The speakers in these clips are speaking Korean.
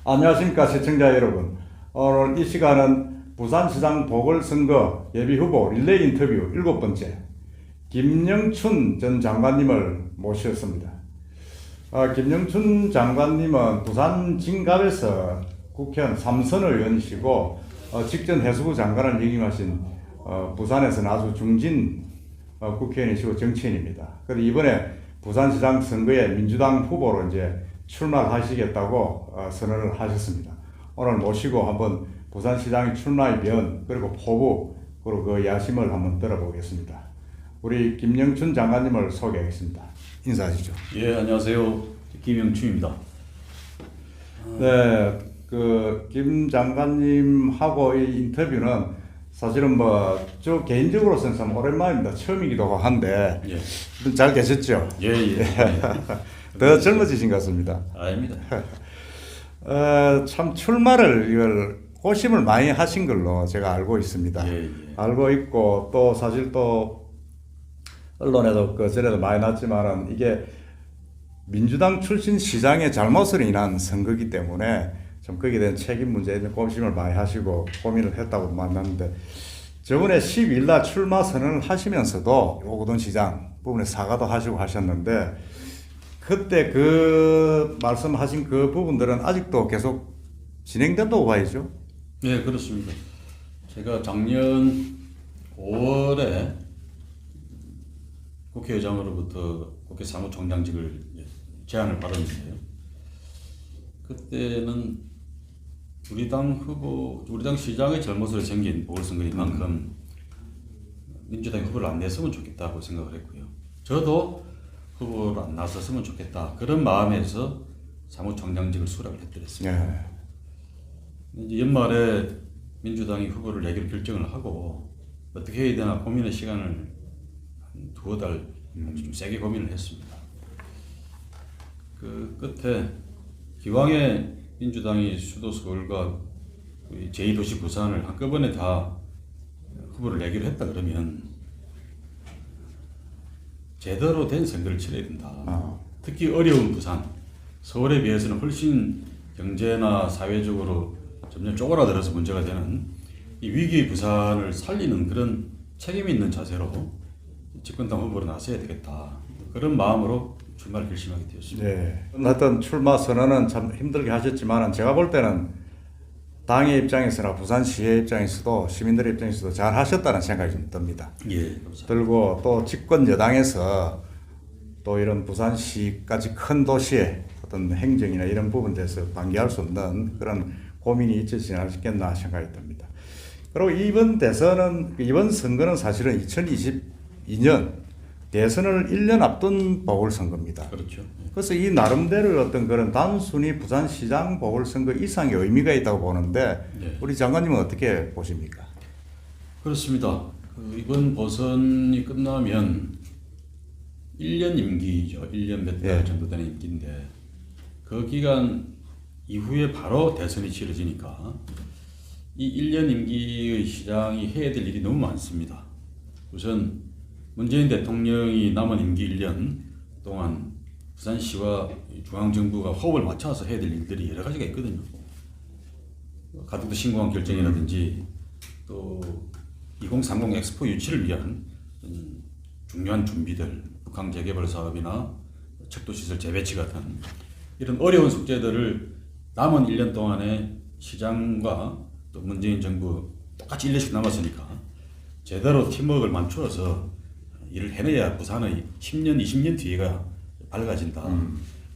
안녕하십니까 시청자 여러분. 오늘 이 시간은 부산시장 보궐선거 예비후보 릴레이 인터뷰 7번째 김영춘 전 장관님을 모셨습니다. 김영춘 장관님은 부산 진갑에서 국회의원 3선 의원이시고 직전 해수부 장관을 역임하신 부산에서는 아주 중진 국회의원이시고 정치인입니다. 그래서 이번에 부산시장 선거에 민주당 후보로 이제 출마하시겠다고 선언을 하셨습니다. 오늘 모시고 한번 부산시장 출마의 면 그리고 포부 그리고 그 야심을 한번 들어보겠습니다. 우리 김영춘 장관님을 소개하겠습니다. 인사하시죠. 예, 안녕하세요. 김영춘입니다. 네, 그 김 장관님하고의 인터뷰는 사실은 저 개인적으로서는 참 오랜만입니다. 처음이기도 한데 예. 잘 계셨죠? 예. 더 젊어지신 것 같습니다. 아닙니다. 참 출마를 이걸 고심을 많이 하신 걸로 제가 알고 있습니다. 예. 알고 있고 또 사실 또 언론에도 그 전에도 많이 났지만은 이게 민주당 출신 시장의 잘못으로 인한 선거기 때문에 좀 거기에 대한 책임 문제에 대한 고심을 많이 하시고 고민을 했다고 만났는데 저번에 12일 날 출마 선언을 하시면서도 오거돈 시장 부분에 사과도 하시고 하셨는데 그때 그 말씀하신 그 부분들은 아직도 계속 진행된다고 봐야죠. 네, 그렇습니다. 제가 작년 5월에 국회의장으로부터 국회 사무총장직을 제안을 받았는데요. 그때는 우리 당 시장의 잘못으로 생긴 보궐선거인 만큼 민주당이 후보를 안 냈으면 좋겠다고 생각을 했고요. 저도 후보로 안 나섰으면 좋겠다. 그런 마음에서 사무총장직을 수락을 해드렸습니다. 이제 연말에 민주당이 후보를 내기로 결정을 하고 어떻게 해야 되나 고민의 시간을 한 두어 달 좀 세게 고민을 했습니다. 그 끝에 기왕에 민주당이 수도 서울과 제2도시 부산을 한꺼번에 다 후보를 내기로 했다 그러면 제대로 된 선거를 치러야 된다. 특히 어려운 부산, 서울에 비해서는 훨씬 경제나 사회적으로 점점 쪼그라들어서 문제가 되는 이 위기의 부산을 살리는 그런 책임 있는 자세로 집권당 후보로 나서야 되겠다. 그런 마음으로 출마를 결심하게 되었습니다. 네. 어떤 출마 선언은 참 힘들게 하셨지만 제가 볼 때는 당의 입장에서나 부산시의 입장에서도 시민들의 입장에서도 잘 하셨다는 생각이 좀 듭니다. 예, 감사합니다. 들고 또 집권 여당에서 또 이런 부산시까지 큰 도시의 어떤 행정이나 이런 부분에 대해서 방기할 수 없는 그런 고민이 있지 않았겠나 생각이 듭니다. 그리고 이번 선거는 사실은 2022년 대선을 1년 앞둔 보궐선거입니다. 그렇죠. 그래서 이 나름대로 어떤 그런 단순히 부산시장 보궐선거 이상의 의미가 있다고 보는데 우리 장관님은 어떻게 보십니까? 그렇습니다. 이번 보선이 끝나면 1년 임기죠. 1년 몇 달 정도 되는 임기인데 그 기간 이후에 바로 대선이 치러지니까 이 1년 임기의 시장이 해야 될 일이 너무 많습니다. 우선 문재인 대통령이 남은 임기 1년 동안 부산시와 중앙정부가 호흡을 맞춰서 해야 될 일들이 여러 가지가 있거든요. 가덕도 신공항 결정이라든지 또 2030 엑스포 유치를 위한 중요한 준비들, 북한 재개발 사업이나 척도시설 재배치 같은 이런 어려운 숙제들을 남은 1년 동안에 시장과 또 문재인 정부 똑같이 1년씩 남았으니까 제대로 팀워크를 맞추어서 일을 해내야 부산의 10년, 20년 뒤가 밝아진다.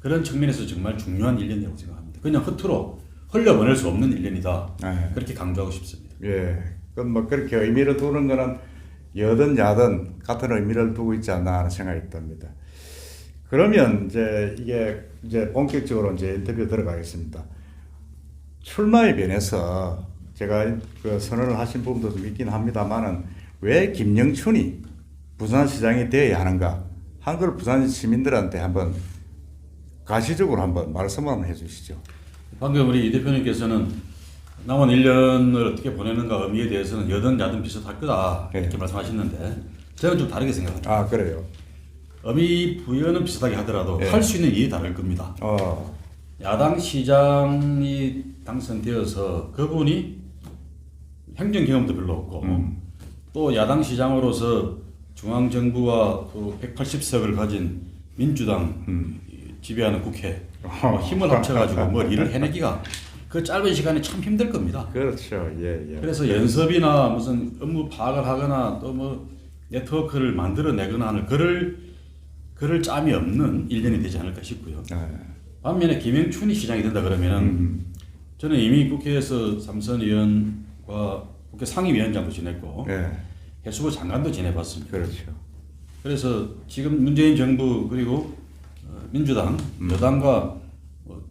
그런 측면에서 정말 중요한 1년이라고 생각합니다. 그냥 허투루 흘려보낼 수 없는 1년이다. 그렇게 강조하고 싶습니다. 예. 그건 뭐 그렇게 의미를 두는 거는 여든 야든 같은 의미를 두고 있지 않나 하는 생각이 듭니다. 그러면 이제 본격적으로 이제 인터뷰 들어가겠습니다. 출마의 면에서 제가 그 선언을 하신 부분도 좀 있긴 합니다만은 왜 김영춘이 부산시장이 되어야 하는가? 한글 부산 시민들한테 한번 가시적으로 한번 말씀 한번 해주시죠. 방금 우리 이 대표님께서는 남은 1년을 어떻게 보내는가 의미에 대해서는 여든 야든 비슷할 거다 이렇게 말씀하셨는데 저는 좀 다르게 생각합니다. 아, 그래요? 의미 부여는 비슷하게 하더라도 할 수 있는 일이 다를 겁니다. 야당 시장이 당선되어서 그분이 행정 경험도 별로 없고 또 야당 시장으로서 중앙 정부와 그 180석을 가진 민주당 지배하는 국회 힘을 합쳐가지고 뭘 일을 해내기가 그 짧은 시간에 참 힘들 겁니다. 그렇죠. 예, 예. 그래서 연습이나 무슨 업무 파악을 하거나 또 뭐 네트워크를 만들어내거나 하는 그럴 짬이 없는 1년이 되지 않을까 싶고요. 예. 반면에 김영춘이 시장이 된다 그러면은 저는 이미 국회에서 삼선 의원과 국회 상임위원장도 지냈고 예. 해수부 장관도 지내봤습니다. 그렇죠. 그래서 지금 문재인 정부 그리고 민주당 여당과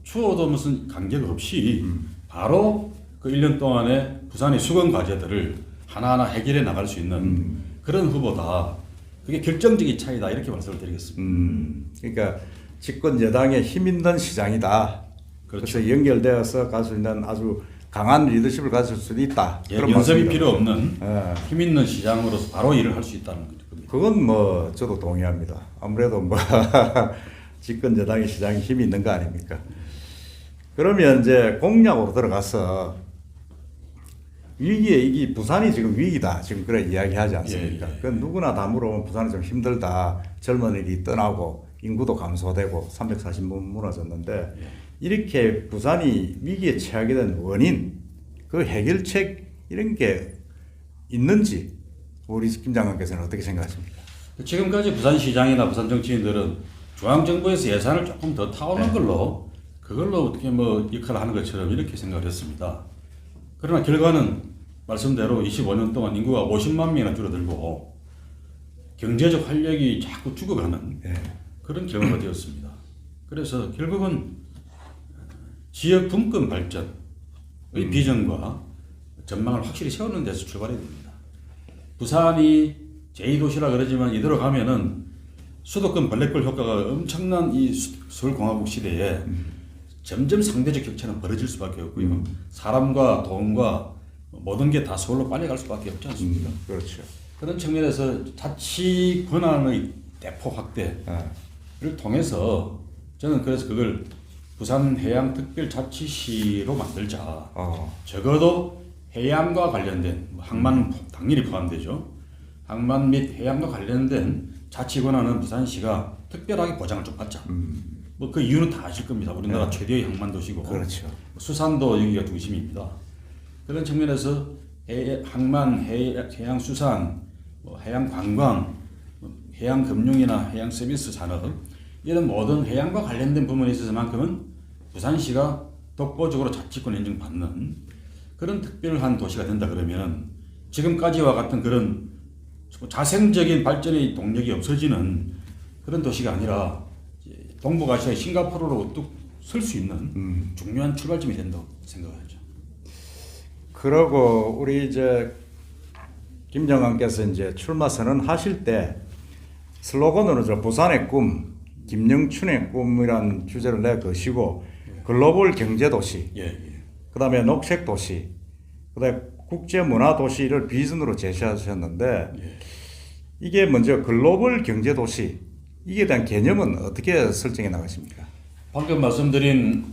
추워도 무슨 간격 없이 바로 그 1년 동안에 부산의 수건 과제들을 하나하나 해결해 나갈 수 있는 그런 후보다. 그게 결정적인 차이다 이렇게 말씀을 드리겠습니다. 그러니까 집권 여당의 힘 있는 시장이다. 그렇죠. 그래서 연결되어서 갈 수 있는 아주 강한 리더십을 가질 수도 있다. 예, 그런 연습이 말씀입니다. 필요 없는 예. 힘 있는 시장으로서 바로 일을 할 수 있다는 겁니다. 그건 뭐 저도 동의합니다. 아무래도 뭐 집권 여당의 시장이 힘이 있는 거 아닙니까? 그러면 이제 공약으로 들어가서 위기에 이게 부산이 지금 위기다 지금 그래 이야기하지 않습니까? 예, 예. 그 누구나 다 물어보면 부산이 좀 힘들다. 젊은이들이 떠나고 인구도 감소되고 340만 무너졌는데 이렇게 부산이 위기에 처하게 된 원인, 그 해결책 이런 게 있는지 우리 김 장관께서는 어떻게 생각하십니까? 지금까지 부산시장이나 부산 정치인들은 중앙정부에서 예산을 조금 더 타오는 걸로 그걸로 어떻게 뭐 역할을 하는 것처럼 이렇게 생각을 했습니다. 그러나 결과는 말씀대로 25년 동안 인구가 50만 명이나 줄어들고 경제적 활력이 자꾸 죽어가는 그런 결과가 되었습니다. 그래서 결국은 지역 분권 발전의 비전과 전망을 확실히 세우는 데서 출발해야 됩니다. 부산이 제2도시라 그러지만 이대로 가면은 수도권 블랙홀 효과가 엄청난 이 서울공화국 시대에 점점 상대적 격차는 벌어질 수밖에 없고요. 사람과 돈과 모든 게 다 서울로 빨려갈 수밖에 없지 않습니까? 그렇죠. 그런 측면에서 자치 권한의 대폭 확대를 통해서 저는 그래서 그걸 부산 해양특별자치시로 만들자. 적어도 해양과 관련된 항만 당연히 포함되죠. 항만 및 해양과 관련된 자치 권한은 부산시가 특별하게 보장을 좀 받자. 뭐 그 이유는 다 아실 겁니다. 우리나라 최대의 항만 도시고 그렇죠. 수산도 여기가 중심입니다. 그런 측면에서 항만, 해양수산, 뭐 해양관광, 해양금융이나 해양서비스 산업 이런 모든 해양과 관련된 부분에 있어서만큼은 부산시가 독보적으로 자치권 인정받는 그런 특별한 도시가 된다 그러면 지금까지와 같은 그런 자생적인 발전의 동력이 없어지는 그런 도시가 아니라 동북아시아의 싱가포르로 뚝 설 수 있는 중요한 출발점이 된다고 생각하죠. 그러고 우리 이제 김 장관께서 이제 출마 선언하실 때 슬로건으로 저 부산의 꿈, 김영춘의 꿈이란 주제를 내거시고 글로벌 경제도시, 그다음에 녹색도시, 그다음에 국제문화도시를 비전으로 제시하셨는데 이게 먼저 글로벌 경제도시 이에 대한 개념은 어떻게 설정해 나가십니까? 방금 말씀드린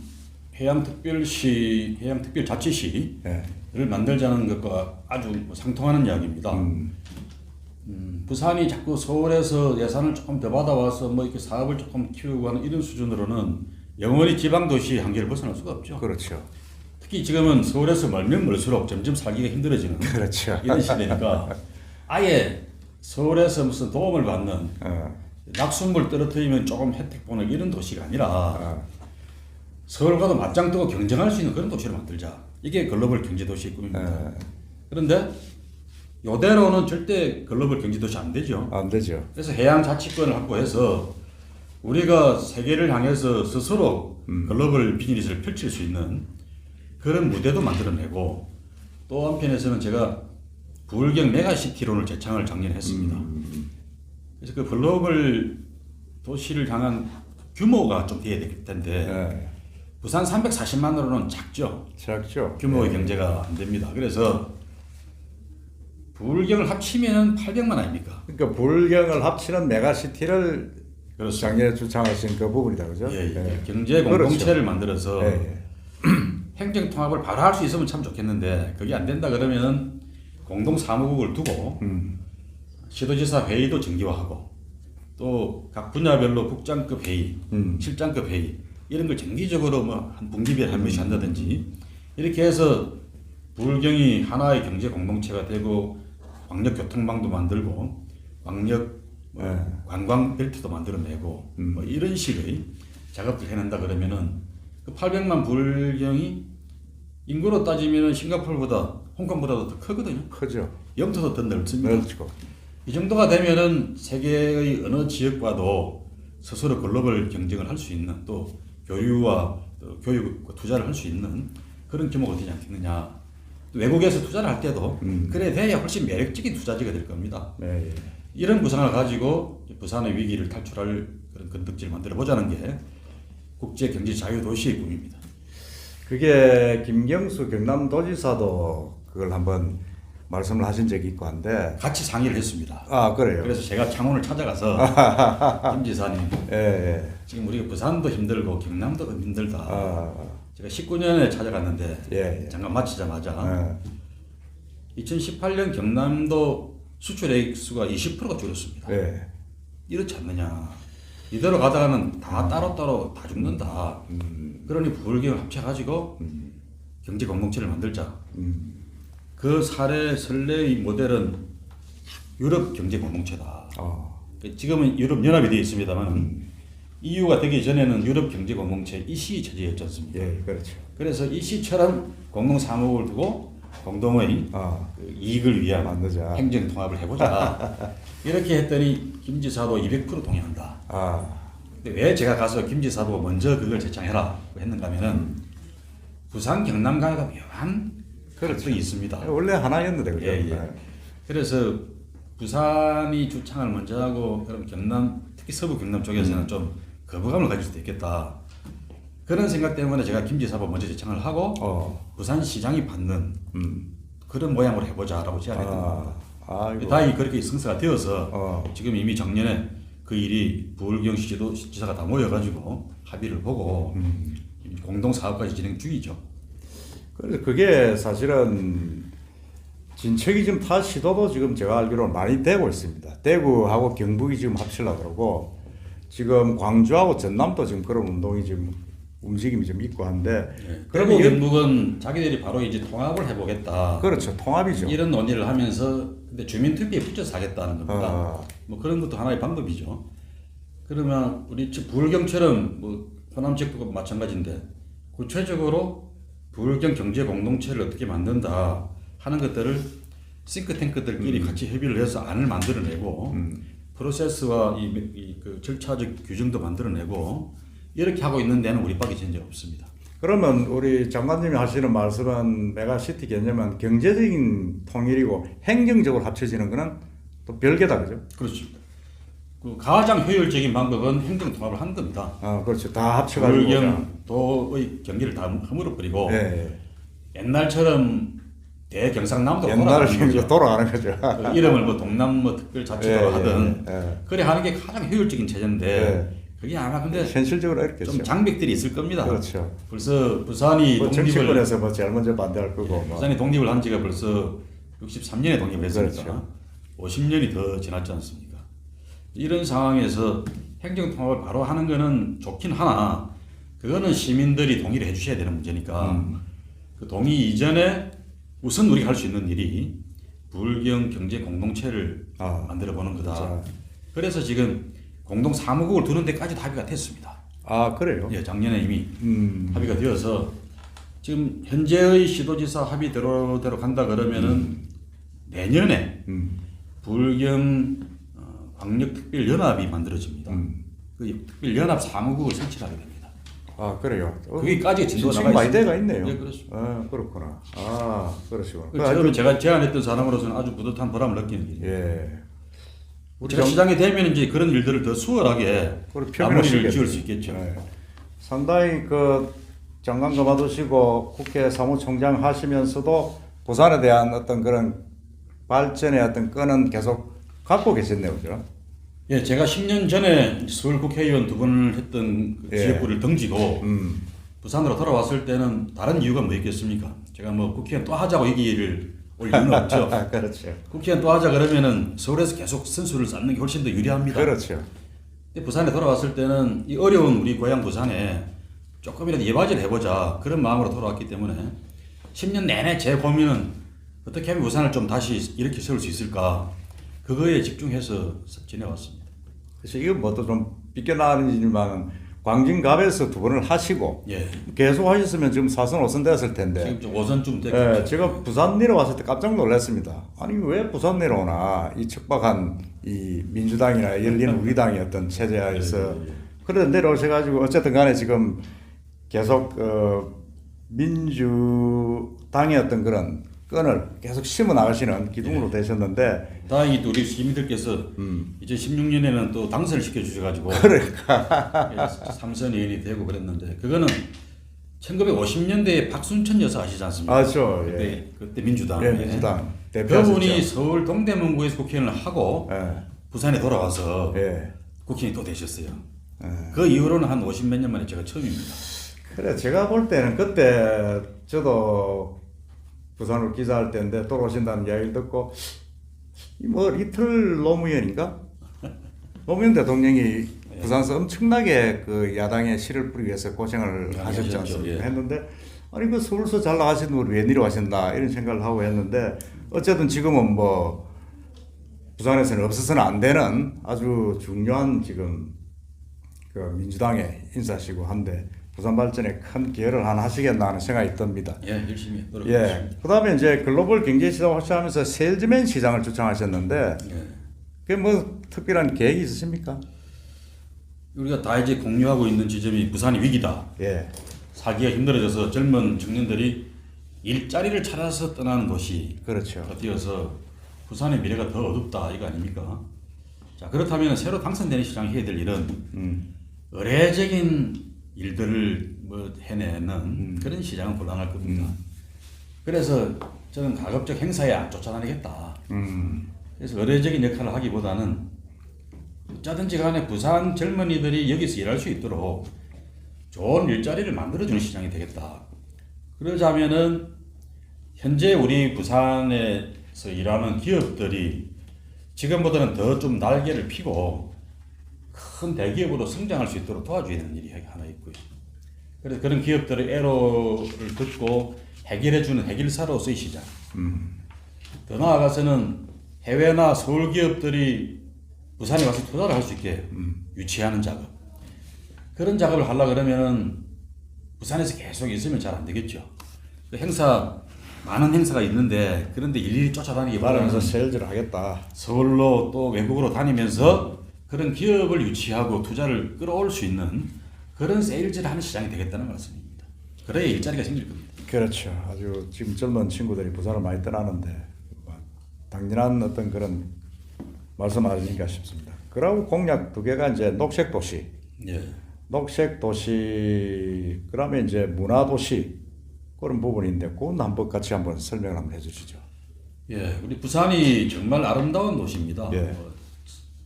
해양특별시, 해양특별자치시를 만들자는 것과 아주 상통하는 이야기입니다. 부산이 자꾸 서울에서 예산을 조금 더 받아와서 뭐 이렇게 사업을 조금 키우고 하는 이런 수준으로는 영원히 지방도시 한계를 벗어날 수가 없죠. 그렇죠. 특히 지금은 서울에서 멀면 멀수록 점점 살기가 힘들어지는 그렇죠. 이런 시대니까 아예 서울에서 무슨 도움을 받는 낙순물 떨어뜨리면 조금 혜택 보는 이런 도시가 아니라 서울과도 맞짱 뜨고 경쟁할 수 있는 그런 도시를 만들자. 이게 글로벌 경제도시의 꿈입니다. 그런데 이대로는 절대 글로벌 경제도시 안 되죠. 안 되죠. 그래서 해양 자치권을 확보해서 우리가 세계를 향해서 스스로 글로벌 비즈니스를 펼칠 수 있는 그런 무대도 만들어내고 또 한편에서는 제가 부울경 메가시티론을 제창을 작년에 했습니다. 그래서 그 글로벌 도시를 향한 규모가 좀 돼야 될 텐데 부산 340만으로는 작죠. 작죠. 규모의 경제가 안 됩니다. 그래서 부울경을 합치면 800만 아닙니까? 그러니까 부울경을 합치는 메가시티를 그렇습니다. 작년에 주창하신 그 부분이다, 그죠? 예, 예. 경제 공동체를 만들어서 예, 예. 행정 통합을 바로 할 수 있으면 참 좋겠는데 그게 안 된다 그러면은 공동 사무국을 두고 시도지사 회의도 정기화하고 또 각 분야별로 국장급 회의, 실장급 회의 이런 걸 정기적으로 뭐 한 분기별 한 번씩 한다든지 이렇게 해서 부울경이 하나의 경제 공동체가 되고 광역 교통망도 만들고 광역 관광 벨트도 만들어내고 뭐 이런 식의 작업을 해낸다 그러면은 그 800만 부울경이 인구로 따지면은 싱가포르보다 홍콩보다도 더 크거든요. 크죠. 영토도 더 넓습니다. 넓죠. 이 정도가 되면은 세계의 어느 지역과도 스스로 글로벌 경쟁을 할 수 있는 또 교류와 또 교육 투자를 할 수 있는 그런 규모가 되지 않겠느냐. 또 외국에서 투자를 할 때도 그래 돼야 훨씬 매력적인 투자지가 될 겁니다. 네, 예. 이런 구상을 가지고 부산의 위기를 탈출할 그런 건덕지를 만들어 보자는 게 국제 경제 자유 도시의 꿈입니다. 그게 김경수 경남도지사도 그걸 한번 말씀을 하신 적이 있고 한데. 같이 상의를 했습니다. 아, 그래요? 그래서 제가 창원을 찾아가서 김 지사님 예, 예. 지금 우리가 부산도 힘들고 경남도 힘들다. 아, 제가 19년에 찾아갔는데 예, 예. 잠깐 마치자마자 2018년 경남도 수출액 수가 20%가 줄었습니다. 예. 이렇지 않느냐. 이대로 가다가는 다 따로따로 다 죽는다. 그러니 부울경을 합쳐가지고 경제 공동체를 만들자. 그 사례 선례의 모델은 유럽 경제 공동체다. 지금은 유럽 연합이 되어 있습니다만 EU가 되기 전에는 유럽 경제 공동체 EC 체제였지 않습니까? 예, 그렇죠. 그래서 EC처럼 공동 사무국을 두고 공동의 그 이익을 위한 만들자. 행정 통합을 해보자. 이렇게 했더니 김 지사도 200% 동의한다. 근데 왜 제가 가서 김 지사도 먼저 그걸 제창해라 했는가 하면은 부산 경남 간에가 묘한 갈등이 있습니다. 원래 하나였는데, 그죠? 예, 예. 그래서 부산이 주창을 먼저 하고 그럼 경남 특히 서부 경남 쪽에서는 좀 거부감을 가질 수도 있겠다. 그런 생각 때문에 제가 김지사가 먼저 제창을 하고 부산 시장이 받는 그런 모양으로 해보자라고 제안했던 겁니다. 다행히 그렇게 성사가 되어서 지금 이미 작년에 그 일이 부울경 지사가 다 모여가지고 합의를 보고 공동 사업까지 진행 중이죠. 그래서 그게 사실은 진척이 지금 타 시도도 지금 제가 알기로는 많이 되고 있습니다. 대구하고 경북이 지금 합치려고 그러고 지금 광주하고 전남도 지금 그런 운동이 지금 움직임이 좀 있고 한데. 대구 경북은 자기들이 바로 이제 통합을 해보겠다. 그렇죠, 통합이죠. 이런 논의를 하면서 근데 주민투표에 붙여서 하겠다는 겁니다. 뭐 그런 것도 하나의 방법이죠. 그러면 우리 부울경처럼 뭐 호남 지역도 마찬가지인데 구체적으로 부울경 경제 공동체를 어떻게 만든다 하는 것들을 싱크탱크들끼리 같이 협의를 해서 안을 만들어내고 프로세스와 그 절차적 규정도 만들어내고 이렇게 하고 있는 데는 우리밖에 전혀 없습니다. 그러면 우리 장관님이 하시는 말씀은 메가시티 개념은 경제적인 통일이고 행정적으로 합쳐지는 거는 또 별개다, 그죠? 그렇습니다. 그 가장 효율적인 방법은 행정 통합을 하는 겁니다. 그렇죠. 다 합쳐가지고. 부울경도의 경기를 다 허물어버리고 예. 옛날처럼 대경상남도 옛날을 돌아가는 거죠. 그 이름을 뭐 동남 뭐 특별자치도로 하든 그래 하는 게 가장 효율적인 체제인데 그게 아마 근데 현실적으로 이렇게 좀 장벽들이 있을 겁니다. 그렇죠. 벌써 부산이 뭐 독립을 정치권에서 뭐 제일 먼저 반대할 거고. 부산이 독립을 한 지가 벌써 63년에 독립을 했으니까 그렇죠. 50년이 더 지났지 않습니까? 이런 상황에서 행정 통합을 바로 하는 거는 좋긴 하나 그거는 시민들이 동의를 해주셔야 되는 문제니까 그 동의 이전에 우선 우리가 할 수 있는 일이 부울경 경제 공동체를 만들어 보는 거다. 그렇죠. 그래서 지금 공동 사무국을 두는 데까지도 합의가 됐습니다. 그래요? 예, 작년에 이미 합의가 되어서 지금 현재의 시도지사 합의대로 간다 그러면은 내년에 부울경 광역특별연합이 만들어집니다. 그 특별연합 사무국을 설치하게 됩니다. 그래요. 거기까지 진도가 지금 나가 많이 돼가 있네요. 예, 그렇습니다. 그렇구나. 그러시구나. 처음에 제가 제안했던 사람으로서는 아주 뿌듯한 보람을 느끼는 일이에요. 예. 제가 시장이 되면 이제 그런 일들을 더 수월하게 마무리를 지을 수 있겠죠. 상당히 그 장관 그만두시고 국회 사무총장 하시면서도 부산에 대한 어떤 그런 발전의 어떤 끈은 계속 갖고 계셨네요, 그죠? 예, 제가 10년 전에 서울 국회의원 두 번을 했던 그 예. 지역구를 등지고 부산으로 돌아왔을 때는 다른 이유가 뭐 있겠습니까? 제가 뭐 국회의원 또 하자고 얘기를 올 이유는 없죠. 그렇죠. 국회의원 또 하자 그러면은 서울에서 계속 선수를 쌓는 게 훨씬 더 유리합니다. 그렇죠. 근데 부산에 돌아왔을 때는 이 어려운 우리 고향 부산에 조금이라도 예바지를 해보자 그런 마음으로 돌아왔기 때문에 10년 내내 제 고민은 어떻게 하면 부산을 좀 다시 이렇게 세울 수 있을까 그거에 집중해서 지내왔습니다. 그래서 이거 뭐또 좀 삐껴나가는지만 광진갑에서 두 번을 하시고 예. 계속 하셨으면 지금 4선 5선 됐을 텐데. 지금 좀 5선쯤 됐겠죠. 예, 제가 부산 내려왔을 때 깜짝 놀랐습니다. 아니 왜 부산 내려오나 이 척박한 이 민주당이나 열린 우리당의 어떤 체제하에서 그래 내려오셔가지고 어쨌든 간에 지금 계속 민주당의 어떤 그런 끈을 계속 심어 나가시는 기둥으로 되셨는데 다행히 또 우리 시민들께서 2016년에는 또 당선을 시켜주셔가지고 그러니까 3선 의원이 되고 그랬는데 그거는 1950년대에 박순천 여사 아시지 않습니까? 아죠. 예. 그때 민주당. 예, 민주당 그분이 대표하셨죠. 서울 동대문구에서 국회의원을 하고 예. 부산에 돌아와서 예. 국회의원이 또 되셨어요. 그 이후로는 한 50몇 년 만에 제가 처음입니다. 그래 제가 볼 때는 그때 저도 부산으로 기자할 때인데 또 오신다는 이야기를 듣고 뭐 이틀 노무현인가? 노무현 대통령이 부산에서 엄청나게 그 야당에 실을 뿌리기 위해서 고생을 하셨지 않습니까? 예. 했는데 아니 그 서울서 잘 나가시는 분이 왜 내려가신다 이런 생각을 하고 했는데 어쨌든 지금은 뭐 부산에서는 없어서는 안 되는 아주 중요한 지금 그 민주당의 인사시고 한데 부산 발전에 큰 기여를 하나 하시겠나 하는 생각이 듭니다. 예, 열심히 노력하겠습니다. 예. 그다음에 이제 글로벌 경제 시장 확장하면서 세일즈맨 시장을 주창하셨는데 예. 그게 뭐 특별한 계획이 있으십니까? 우리가 다 이제 공유하고 있는 지점이 부산이 위기다. 예. 살기가 힘들어져서 젊은 청년들이 일자리를 찾아서 떠나는 도시가 그렇죠. 되어서 부산의 미래가 더 어둡다 이거 아닙니까? 자 그렇다면 새로 당선되는 시장이 해야 될 일은 의례적인 일들을 뭐 해내는 그런 시장은 곤란할 겁니다. 그래서 저는 가급적 행사에 안 쫓아다니겠다. 그래서 의례적인 역할을 하기보다는 어쩌든지 간에 부산 젊은이들이 여기서 일할 수 있도록 좋은 일자리를 만들어주는 시장이 되겠다. 그러자면은 현재 우리 부산에서 일하는 기업들이 지금보다는 더 좀 날개를 피고 큰 대기업으로 성장할 수 있도록 도와줘야 되는 일이 하나 있고요. 그래서 그런 기업들의 애로를 듣고 해결해주는 해결사로서의 시장. 더 나아가서는 해외나 서울 기업들이 부산에 와서 투자를 할 수 있게 유치하는 작업. 그런 작업을 하려고 그러면은 부산에서 계속 있으면 잘 안 되겠죠. 그 행사, 많은 행사가 있는데 그런데 일일이 쫓아다니기보다는 말하면서 세일즈를 하겠다. 서울로 또 외국으로 다니면서 그런 기업을 유치하고 투자를 끌어올 수 있는 그런 세일즈를 하는 시장이 되겠다는 말씀입니다. 그래야 일자리가 생길 겁니다. 그렇죠. 아주 지금 젊은 친구들이 부산을 많이 떠나는데 당연한 어떤 그런 말씀 아닌가 싶습니다. 그러고 공약 두 개가 이제 녹색 도시, 예. 녹색 도시 그러면 이제 문화 도시 그런 부분인데 그건 한번 같이 한번 설명을 한번 해주시죠. 예, 우리 부산이 정말 아름다운 도시입니다. 예.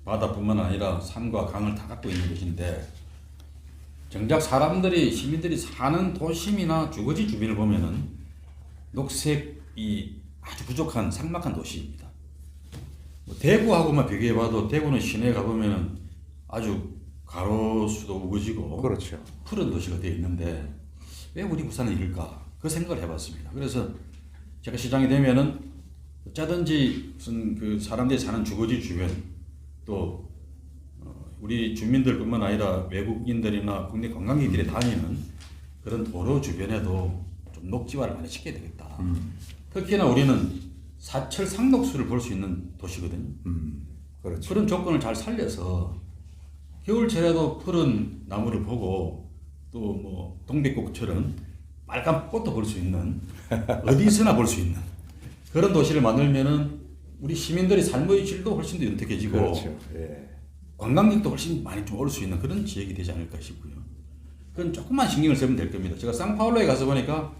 바다뿐만 아니라 산과 강을 다 갖고 있는 곳인데 정작 사람들이 시민들이 사는 도심이나 주거지 주변을 보면은 녹색이 아주 부족한 삭막한 도시입니다. 뭐 대구하고만 비교해봐도 대구는 시내에 가보면은 아주 가로수도 우거지고 그렇죠. 푸른 도시가 되어 있는데 왜 우리 부산은 이럴까? 그 생각을 해봤습니다. 그래서 제가 시장이 되면은 어쩌든지 무슨 그 사람들이 사는 주거지 주변 또 우리 주민들뿐만 아니라 외국인들이나 국내 관광객들이 다니는 그런 도로 주변에도 좀 녹지화를 많이 시켜야 되겠다. 특히나 우리는 사철 상록수를 볼 수 있는 도시거든요. 그렇죠. 그런 조건을 잘 살려서 겨울철에도 푸른 나무를 보고 또 뭐 동백꽃처럼 빨간 꽃도 볼 수 있는 어디서나 볼 수 있는 그런 도시를 만들면은 우리 시민들의 삶의 질도 훨씬 더 윤택해지고 그렇죠. 예. 관광객도 훨씬 많이 좀 올 수 있는 그런 지역이 되지 않을까 싶고요. 그건 조금만 신경을 쓰면 될 겁니다. 제가 상파울로에 가서 보니까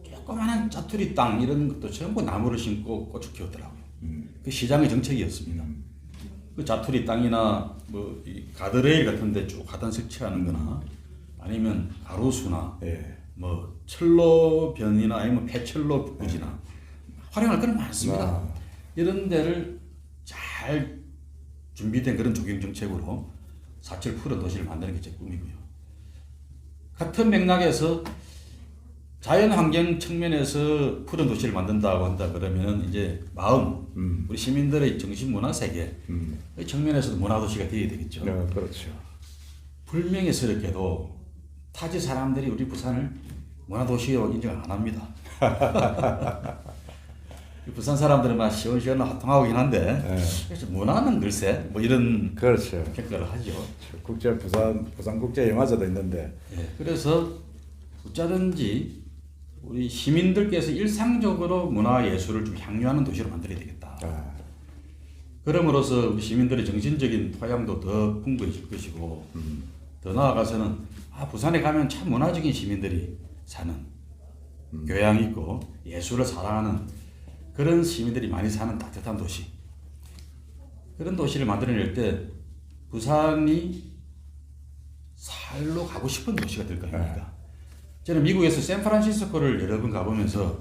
조그마한 짜투리 땅 이런 것도 전부 나무를 심고 꽃을 키웠더라고요. 그 시장의 정책이었습니다. 그 자투리 땅이나 뭐 이 가드레일 같은데 쭉 하단 설치하는거나 아니면 가로수나 예. 뭐 철로변이나 아니면 폐철로 부지나 활용할 건 많습니다. 아. 이런 데를 잘 준비된 그런 조경 정책으로 사철 푸른 도시를 만드는 게 제 꿈이고요. 같은 맥락에서 자연환경 측면에서 푸른 도시를 만든다고 한다 그러면 이제 마음, 우리 시민들의 정신문화 세계 의 측면에서도 문화도시가 되어야 되겠죠. 네, 그렇죠. 불명예스럽게도 타지 사람들이 우리 부산을 문화도시로 인정을 안 합니다. 부산 사람들은 막 시원시원 하통하긴 한데 그래서 문화는 글쎄 뭐 이런 그렇죠. 평가를 하죠. 국제 부산 국제 영화제도 있는데 예, 그래서 어쩌든지 우리 시민들께서 일상적으로 문화 예술을 좀 향유하는 도시로 만들어야 되겠다. 아, 그럼으로써 우리 시민들의 정신적인 토양도 더 풍부해질 것이고 더 나아가서는 부산에 가면 참 문화적인 시민들이 사는 교양 있고 예술을 사랑하는 그런 시민들이 많이 사는 따뜻한 도시, 그런 도시를 만들어낼 때 부산이 살로 가고 싶은 도시가 될 거 아닙니까? 저는 미국에서 샌프란시스코를 여러 번 가보면서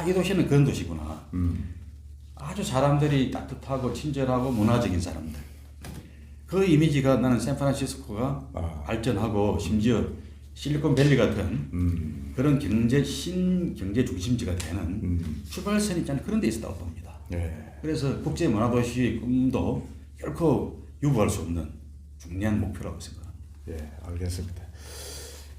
이 도시는 그런 도시구나. 아주 사람들이 따뜻하고 친절하고 문화적인 사람들. 그 이미지가 나는 샌프란시스코가 발전하고 심지어 실리콘밸리 같은 그런 신경제 중심지가 되는 출발선이 있잖아요. 그런 데 있었다고 봅니다. 예. 그래서 국제 문화도시의 꿈도 결코 유보할 수 없는 중요한 목표라고 생각합니다. 예, 알겠습니다.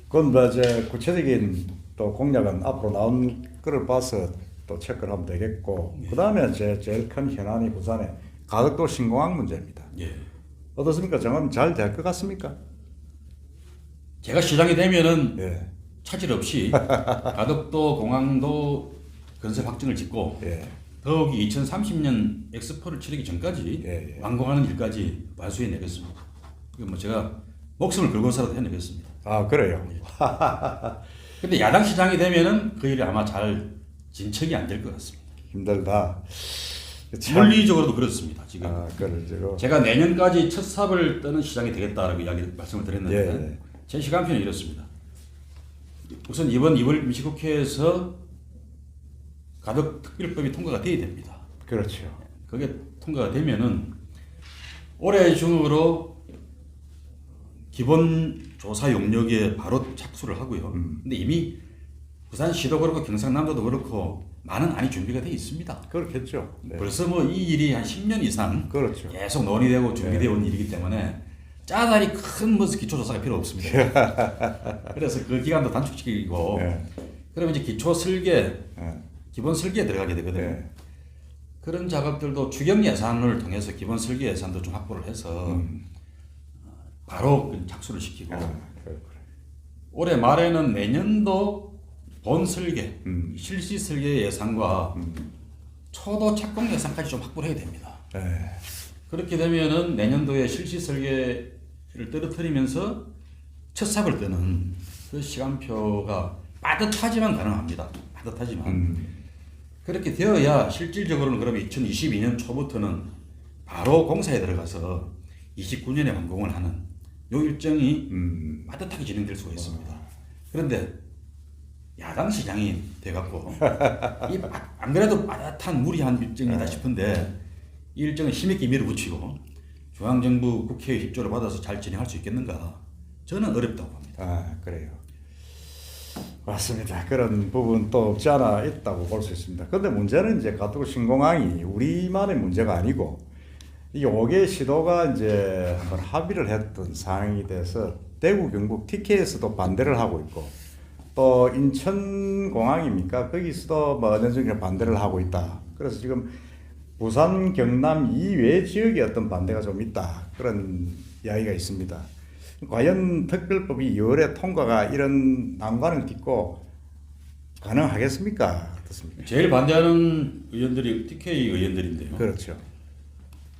그건 뭐 이제 구체적인 또 공약은 앞으로 나온 거를 봐서 또 체크를 하면 되겠고, 그 다음에 제일 큰 현안이 부산의 가덕도 신공항 문제입니다. 예. 어떻습니까? 정은 잘 될 것 같습니까? 제가 시장이 되면은 예. 차질 없이 가덕도 공항도 건설 확정을 짓고 예. 더욱이 2030년 엑스포를 치르기 전까지 예. 완공하는 일까지 완수해 내겠습니다. 뭐 제가 목숨을 걸고서라도 해내겠습니다. 그래요. 근데 야당 시장이 되면은 그 일이 아마 잘 진척이 안 될 것 같습니다. 힘들다. 물리적으로도 그렇습니다. 지금 그렇죠. 제가 내년까지 첫 삽을 떠는 시장이 되겠다라고 말씀을 드렸는데 예. 제 시간표는 이렇습니다. 우선 이번 2월 임시국회에서 가덕특별법이 통과가 돼야 됩니다. 그렇죠. 그게 통과가 되면은 올해 중으로 기본 조사 용역에 바로 착수를 하고요. 근데 이미 부산시도 그렇고 경상남도도 그렇고 많은 안이 준비가 되어 있습니다. 그렇겠죠. 네. 벌써 뭐 이 일이 한 10년 이상 그렇죠. 계속 논의되고 준비되어 온 일이기 때문에 짜다리 큰 무슨 기초조사가 필요 없습니다. 그래서 그 기간도 단축시키고 그러면 이제 기초 설계, 기본 설계에 들어가게 되거든요. 그런 작업들도 추경 예산을 통해서 기본 설계 예산도 좀 확보를 해서 바로 착수를 시키고 올해 말에는 내년도 본 설계, 실시 설계 예산과 초도 착공 예산까지 좀 확보를 해야 됩니다. 그렇게 되면은 내년도에 실시 설계를 떨어뜨리면서 첫 삽을 뜨는 그 시간표가 빠듯하지만 가능합니다. 빠듯하지만 그렇게 되어야 실질적으로는 그러면 2022년 초부터는 바로 공사에 들어가서 29년에 완공을 하는 요 일정이 빠듯하게 진행될 수가 있습니다. 그런데 야당 시장이 돼갖고 안 그래도 빠듯한 무리한 일정이다 싶은데 이 일정을 힘있게 밀어붙이고 중앙정부 국회의 협조를 받아서 잘 진행할 수 있겠는가? 저는 어렵다고 봅니다. 그래요. 맞습니다. 그런 부분도 없지 않아 있다고 볼 수 있습니다. 그런데 문제는 이제 가덕도 신공항이 우리만의 문제가 아니고 이 5개 시도가 이제 한번 합의를 했던 상황이 돼서 대구, 경북, TK에서도 반대를 하고 있고 또 인천공항입니까? 거기서도 뭐 어느 정도 반대를 하고 있다. 그래서 지금 부산, 경남 이외 지역에 어떤 반대가 좀 있다. 그런 이야기가 있습니다. 과연 특별법이 2월에 통과가 이런 난관을 딛고 가능하겠습니까? 어떻습니까? 제일 반대하는 의원들이 TK 의원들인데요. 그렇죠.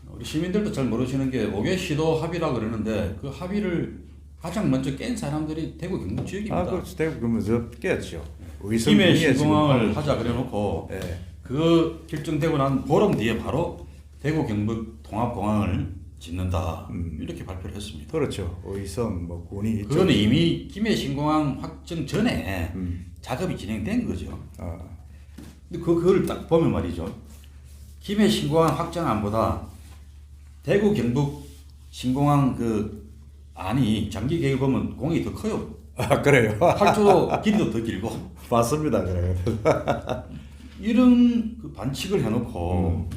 우리 시민들도 잘 모르시는 게 5개 시도 합의라 그러는데 그 합의를 가장 먼저 깬 사람들이 대구 경북 지역입니다. 그렇죠. 대구 경북 깼죠. 김해 신공항을 하자 그래놓고 네. 그 결정되고 난 보름 뒤에 바로 대구 경북 통합공항을 짓는다 이렇게 발표를 했습니다. 그렇죠. 의성 뭐 군이 있죠. 그거는 이미 김해 신공항 확정 전에 작업이 진행된 거죠. 어. 근데 그걸 딱 보면 말이죠. 김해 신공항 확정안보다 대구 경북 신공항 그 안이 장기 계획을 보면 공이 더 커요. 아 그래요. 활주로 길이도 더 길고 맞습니다. 그래요. 이런 그 반칙을 해놓고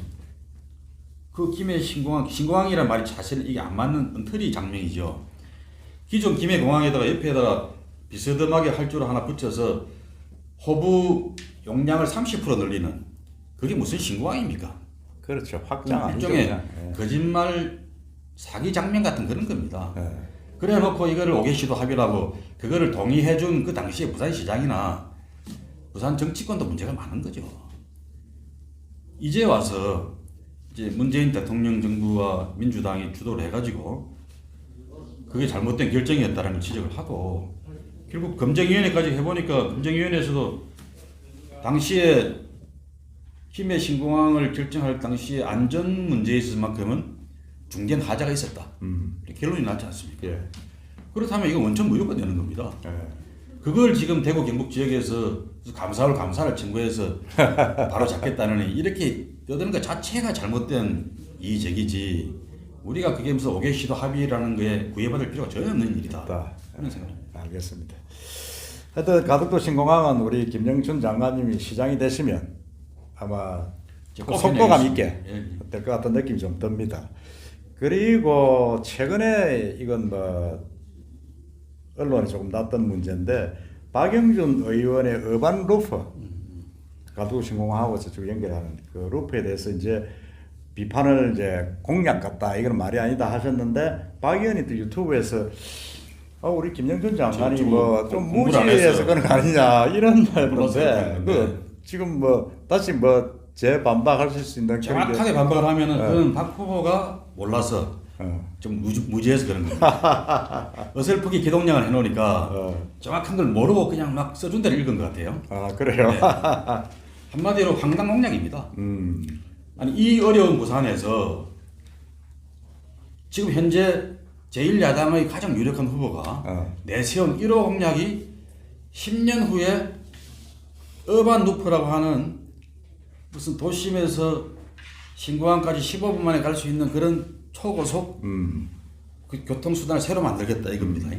그 김해 신공항이란 말이 사실 이게 안 맞는 엉터리 장면이죠. 기존 김해 공항에다가 옆에다가 비스듬하게 활주로 하나 붙여서 호부 용량을 30% 늘리는 그게 무슨 신공항입니까? 그렇죠. 확장 아니죠. 일종의 그냥. 예. 거짓말 사기 장면 같은 그런 겁니다. 예. 그래 놓고 이거를 오개시도 합의라고 그거를 동의해준 그 당시에 부산시장이나 부산 정치권도 문제가 많은 거죠. 이제 와서 이제 문재인 대통령 정부와 민주당이 주도를 해가지고 그게 잘못된 결정이었다라는 지적을 하고 결국 검증위원회까지 해보니까 검증위원회에서도 당시에 김해 신공항을 결정할 당시에 안전 문제에 있어서만큼은 중대한 하자가 있었다. 이렇게 결론이 났지 않습니까? 예. 그렇다면 이거 원천 무효가 되는 겁니다. 예. 그걸 지금 대구 경북 지역에서 감사를 청구해서 바로 잡겠다는 이렇게 떠드는 것 자체가 잘못된 이의제기지 우리가 그게 무슨 오개시도 합의라는 거에 구애받을 필요가 전혀 없는 일이다. 그런 생각입니다. 알겠습니다. 하여튼 가덕도 신공항은 우리 김영춘 장관님이 시장이 되시면 아마 꼭 속도감 있게 해내겠습니다. 될 것 같은 느낌이 좀 듭니다. 그리고 최근에 이건 뭐 언론에 조금 났던 문제인데 박영준 의원의 어반 루프 가덕도 신공항하고 저쪽 연결하는 그 루프에 대해서 이제 비판을 이제 공약 같다 이건 말이 아니다 하셨는데 박 의원이 또 유튜브에서 우리 김영준 장관이 뭐 좀 공부를 안 무지해서 했어요. 그런 거 아니냐 이런 말던데 물었었는데. 그 지금 뭐 다시 뭐 재반박하실 수 있는 그런 게 정확하게 반박을 하면은 그건 박 후보가 몰라서 좀 무지해서 그런 겁니다. 어설프게 기동량을 해놓으니까 정확한 걸 모르고 그냥 막 써준 대로 읽은 것 같아요. 아 그래요. 네. 한마디로 황당 공약입니다. 아니 이 어려운 부산에서 지금 현재 제1야당의 가장 유력한 후보가 내세운 1호 공약이 10년 후에 어반 루프라고 하는 무슨 도심에서 신공항까지 15분 만에 갈 수 있는 그런 초고속 그 교통수단을 새로 만들겠다 이겁니다.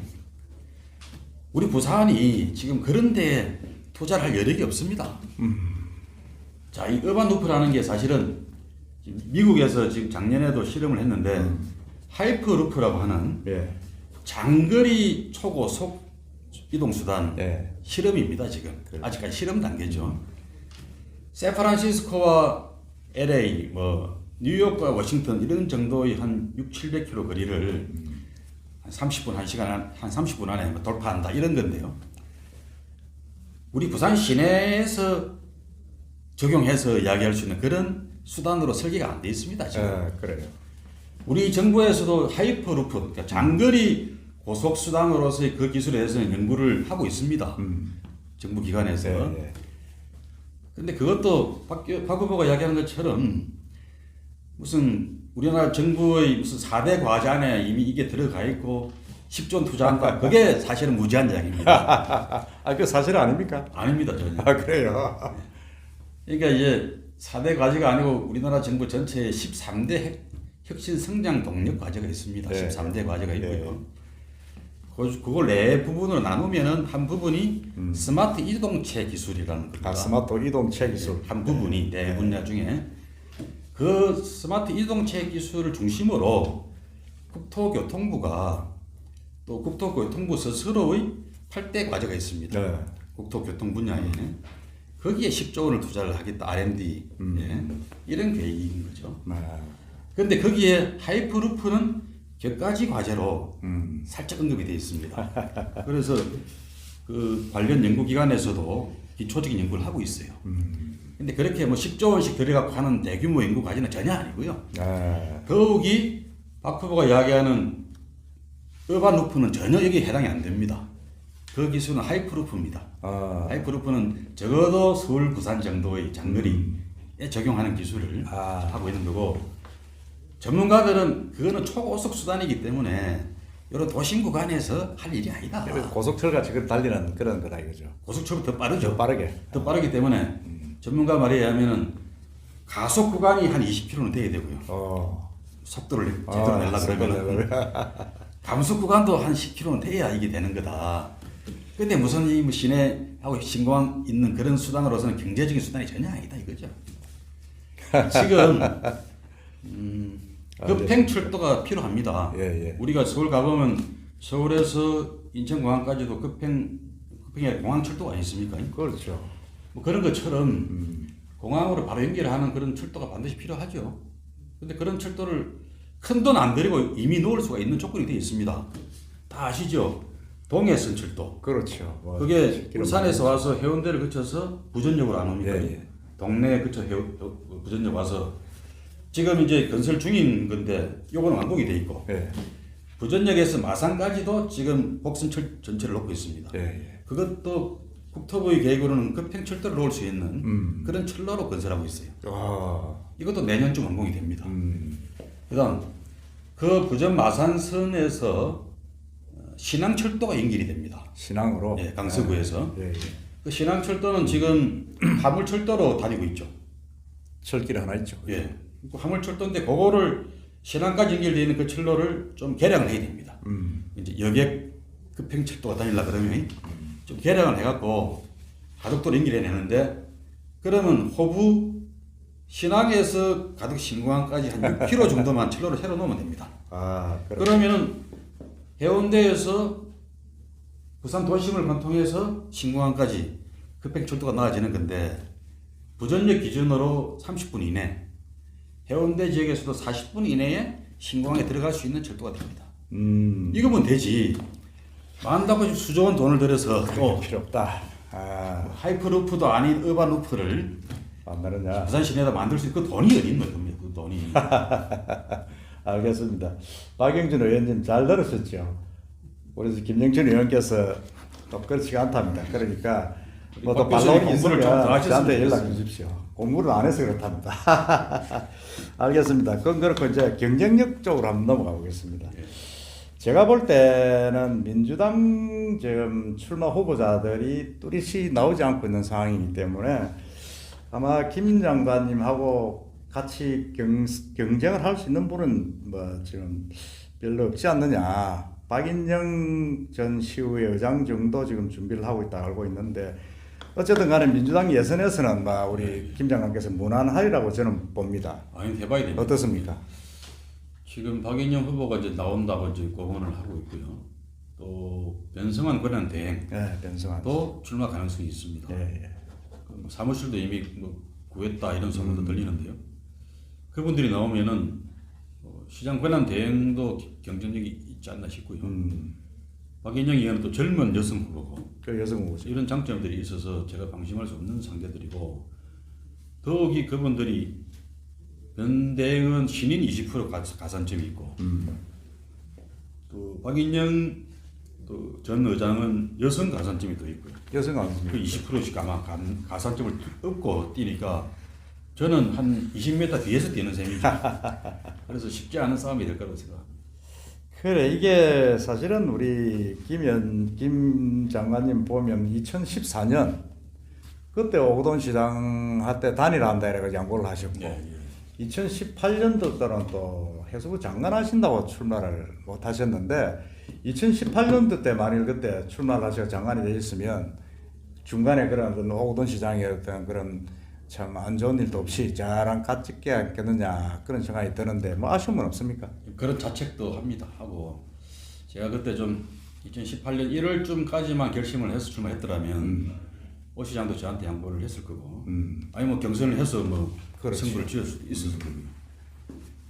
우리 부산이 지금 그런 데에 투자를 할 여력이 없습니다. 자, 이 어반 루프라는 게 사실은 미국에서 지금 작년에도 실험을 했는데 하이퍼루프라고 하는 예. 장거리 초고속 이동수단 예. 실험입니다. 지금 아직까지 실험 단계죠. 샌프란시스코와 LA, 뭐 뉴욕과 워싱턴 이런 정도의 한 600-700km 거리를 한 30분, 1시간, 한 30분 안에 뭐 돌파한다 이런 건데요. 우리 부산 시내에서 적용해서 이야기할 수 있는 그런 수단으로 설계가 안 돼 있습니다. 지금. 그래요. 우리 정부에서도 하이퍼루프, 그러니까 장거리 고속수단으로서의 그 기술에 대해서는 연구를 하고 있습니다. 정부 기관에서. 네. 근데 그것도 박 후보가 이야기하는 것처럼 무슨 우리나라 정부의 무슨 4대 과제 안에 이미 이게 들어가 있고 10조 투자한다. 그게 사실은 무지한 이야기입니다. 그 사실 아닙니까? 아닙니다, 전혀. 아 그래요. 그러니까 이제 4대 과제가 아니고 우리나라 정부 전체에 13대 혁신 성장 동력 과제가 있습니다. 네. 13대 과제가 있고요. 그걸 네 부분으로 나누면은 한 부분이 스마트 이동체 기술이라는 겁니다. 스마트 이동체 기술. 한 부분이 네 분야 중에 그 스마트 이동체 기술을 중심으로 국토교통부가 또 국토교통부 스스로의 8대 과제가 있습니다. 네. 국토교통 분야에 거기에 10조 원을 투자를 하겠다 R&D 예. 이런 계획인 거죠. 그런데 거기에 하이퍼루프는 격가지 과제로 살짝 언급이 되어 있습니다. 그래서 그 관련 연구기관에서도 기초적인 연구를 하고 있어요. 근데 그렇게 뭐 10조 원씩 들여갖고 하는 대규모 연구 과제는 전혀 아니고요. 더욱이 박 후보가 이야기하는 어반 루프는 전혀 여기에 해당이 안 됩니다. 그 기술은 하이퍼루프입니다. 하이퍼루프는 적어도 서울, 부산 정도의 장거리에 적용하는 기술을 하고 있는 거고 전문가들은 그거는 초고속 수단이기 때문에 이런 도심 구간에서 할 일이 아니다. 고속철 같이 달리는 그런 거다 이거죠. 고속철보다 더 빠르죠. 더 빠르게. 더 빠르기 때문에 전문가 말에 의하면은 가속 구간이 한 20km는 돼야 되고요. 속도를 제대로 내려 그러면 감속 구간도 한 10km는 돼야 이게 되는 거다. 근데 무슨 이 시내하고 신공항 있는 그런 수단으로서는 경제적인 수단이 전혀 아니다 이거죠. 지금 급행 철도가 필요합니다. 예. 우리가 서울 가보면 서울에서 인천공항까지도 급행에 공항 철도가 있습니까? 그렇죠. 뭐 그런 것처럼 공항으로 바로 연결하는 그런 철도가 반드시 필요하죠. 근데 그런 철도를 큰 돈 안 들이고 이미 놓을 수가 있는 조건이 되어 있습니다. 다 아시죠? 동해선 철도. 그렇죠. 뭐 그게 울산에서 와서 해운대를 거쳐서 부전역으로 안 옵니까? 예. 동네에 거쳐 부전역 와서 지금 이제 건설 중인 건데 요거는 완공이 돼 있고 예. 부전역에서 마산까지도 지금 복선철 전체를 놓고 있습니다. 예. 그것도 국토부의 계획으로는 급행 철도를 놓을 수 있는 그런 철로로 건설하고 있어요. 이것도 내년쯤 완공이 됩니다. 그다음 그 부전 마산선에서 신항철도가 연결이 됩니다. 신항으로. 네, 강서구에서. 예. 그 신항철도는 지금 화물철도로 다니고 있죠. 철길 하나 있죠. 예. 그 화물철도인데 그거를 신항까지 연결되어 있는 그 철로를 좀 개량을 해야 됩니다. 이제 여객 급행철도가 다니려 그러면 좀 개량을 해갖고 가덕도로 연결해내는데 그러면 호부 신항에서 가덕 신공항까지 한 6km 정도만 철로를 새로 놓으면 됩니다. 그러면은 해운대에서 부산 도심을 관통해서 신공항까지 급행철도가 나아지는 건데 부전역 기준으로 30분 이내 해운대 지역에서도 40분 이내에 신공항에 들어갈 수 있는 철도가 됩니다. 이거면 되지. 많다고 수조 원 돈을 들여서 또 필요 없다. 하이퍼루프도 아닌 어반루프를 만나느냐. 부산 시내에다 만들 수 있는 그 돈이 어디 있는 겁니까? 그 돈이. 알겠습니다. 박영진 의원님 잘 들으셨죠? 우리 김영춘 의원께서 또 그렇지 않답니다. 그러니까 뭐또 반론이 있으면 저한테 연락 주십시오. 공부를 안 해서 그렇답니다. 알겠습니다. 그건 그렇고 이제 경쟁력 쪽으로 한번 넘어가 보겠습니다. 제가 볼 때는 민주당 지금 출마 후보자들이 뚜렷이 나오지 않고 있는 상황이기 때문에 아마 김 장관님하고 같이 경쟁을 할 수 있는 분은 뭐 지금 별로 없지 않느냐. 박인영 전 시의회 의장 정도 지금 준비를 하고 있다 알고 있는데 어쨌든 간에 민주당 예선에서는 우리 김 장관께서 무난하리라고 저는 봅니다. 아니 해봐야 됩니다. 어떻습니까? 지금 박인영 후보가 이제 나온다고 이제 공언을 하고 있고요. 또 변성환 권한대행 또 출마 가능성이 있습니다. 사무실도 이미 구했다 이런 소문도 들리는데요. 그분들이 나오면은 시장 권한대행도 경쟁력이 있지 않나 싶고요. 박인영 의원은 또 젊은 여성 후보고 여성 후보죠. 이런 장점들이 있어서 제가 방심할 수 없는 상대들이고 더욱이 그분들이 변대행은 신인 20% 가산점이 있고 또 박인영 또 전 의장은 여성 가산점이 더 있고요. 여성 가산점이 그 20%씩 아마 가산점을 얻고 뛰니까 저는 한 20m 뒤에서 뛰는 셈이죠. 그래서 쉽지 않은 싸움이 될 거라고 생각합니다. 그래 이게 사실은 우리 김 장관님 보면 2014년 그때 오거돈 시장 할 때 단일화한다 이래서 양보를 하셨고 2018년도 때는 또 해수부 장관 하신다고 출마를 못 하셨는데 2018년도 때 만일 그때 출마를 하셔서 장관이 되셨으면 중간에 그런 오거돈 시장의 어떤 그런 참 안 좋은 일도 없이 잘한 갓찍게 않겠느냐 그런 생각이 드는데 뭐 아쉬움은 없습니까? 그런 자책도 합니다. 하고 제가 그때 좀 2018년 1월쯤까지만 결심을 해서 출마했더라면 오 시장도 저한테 양보를 했을 거고 아니 뭐 경선을 해서 뭐 승부를 지을 수도 있었을 거고요.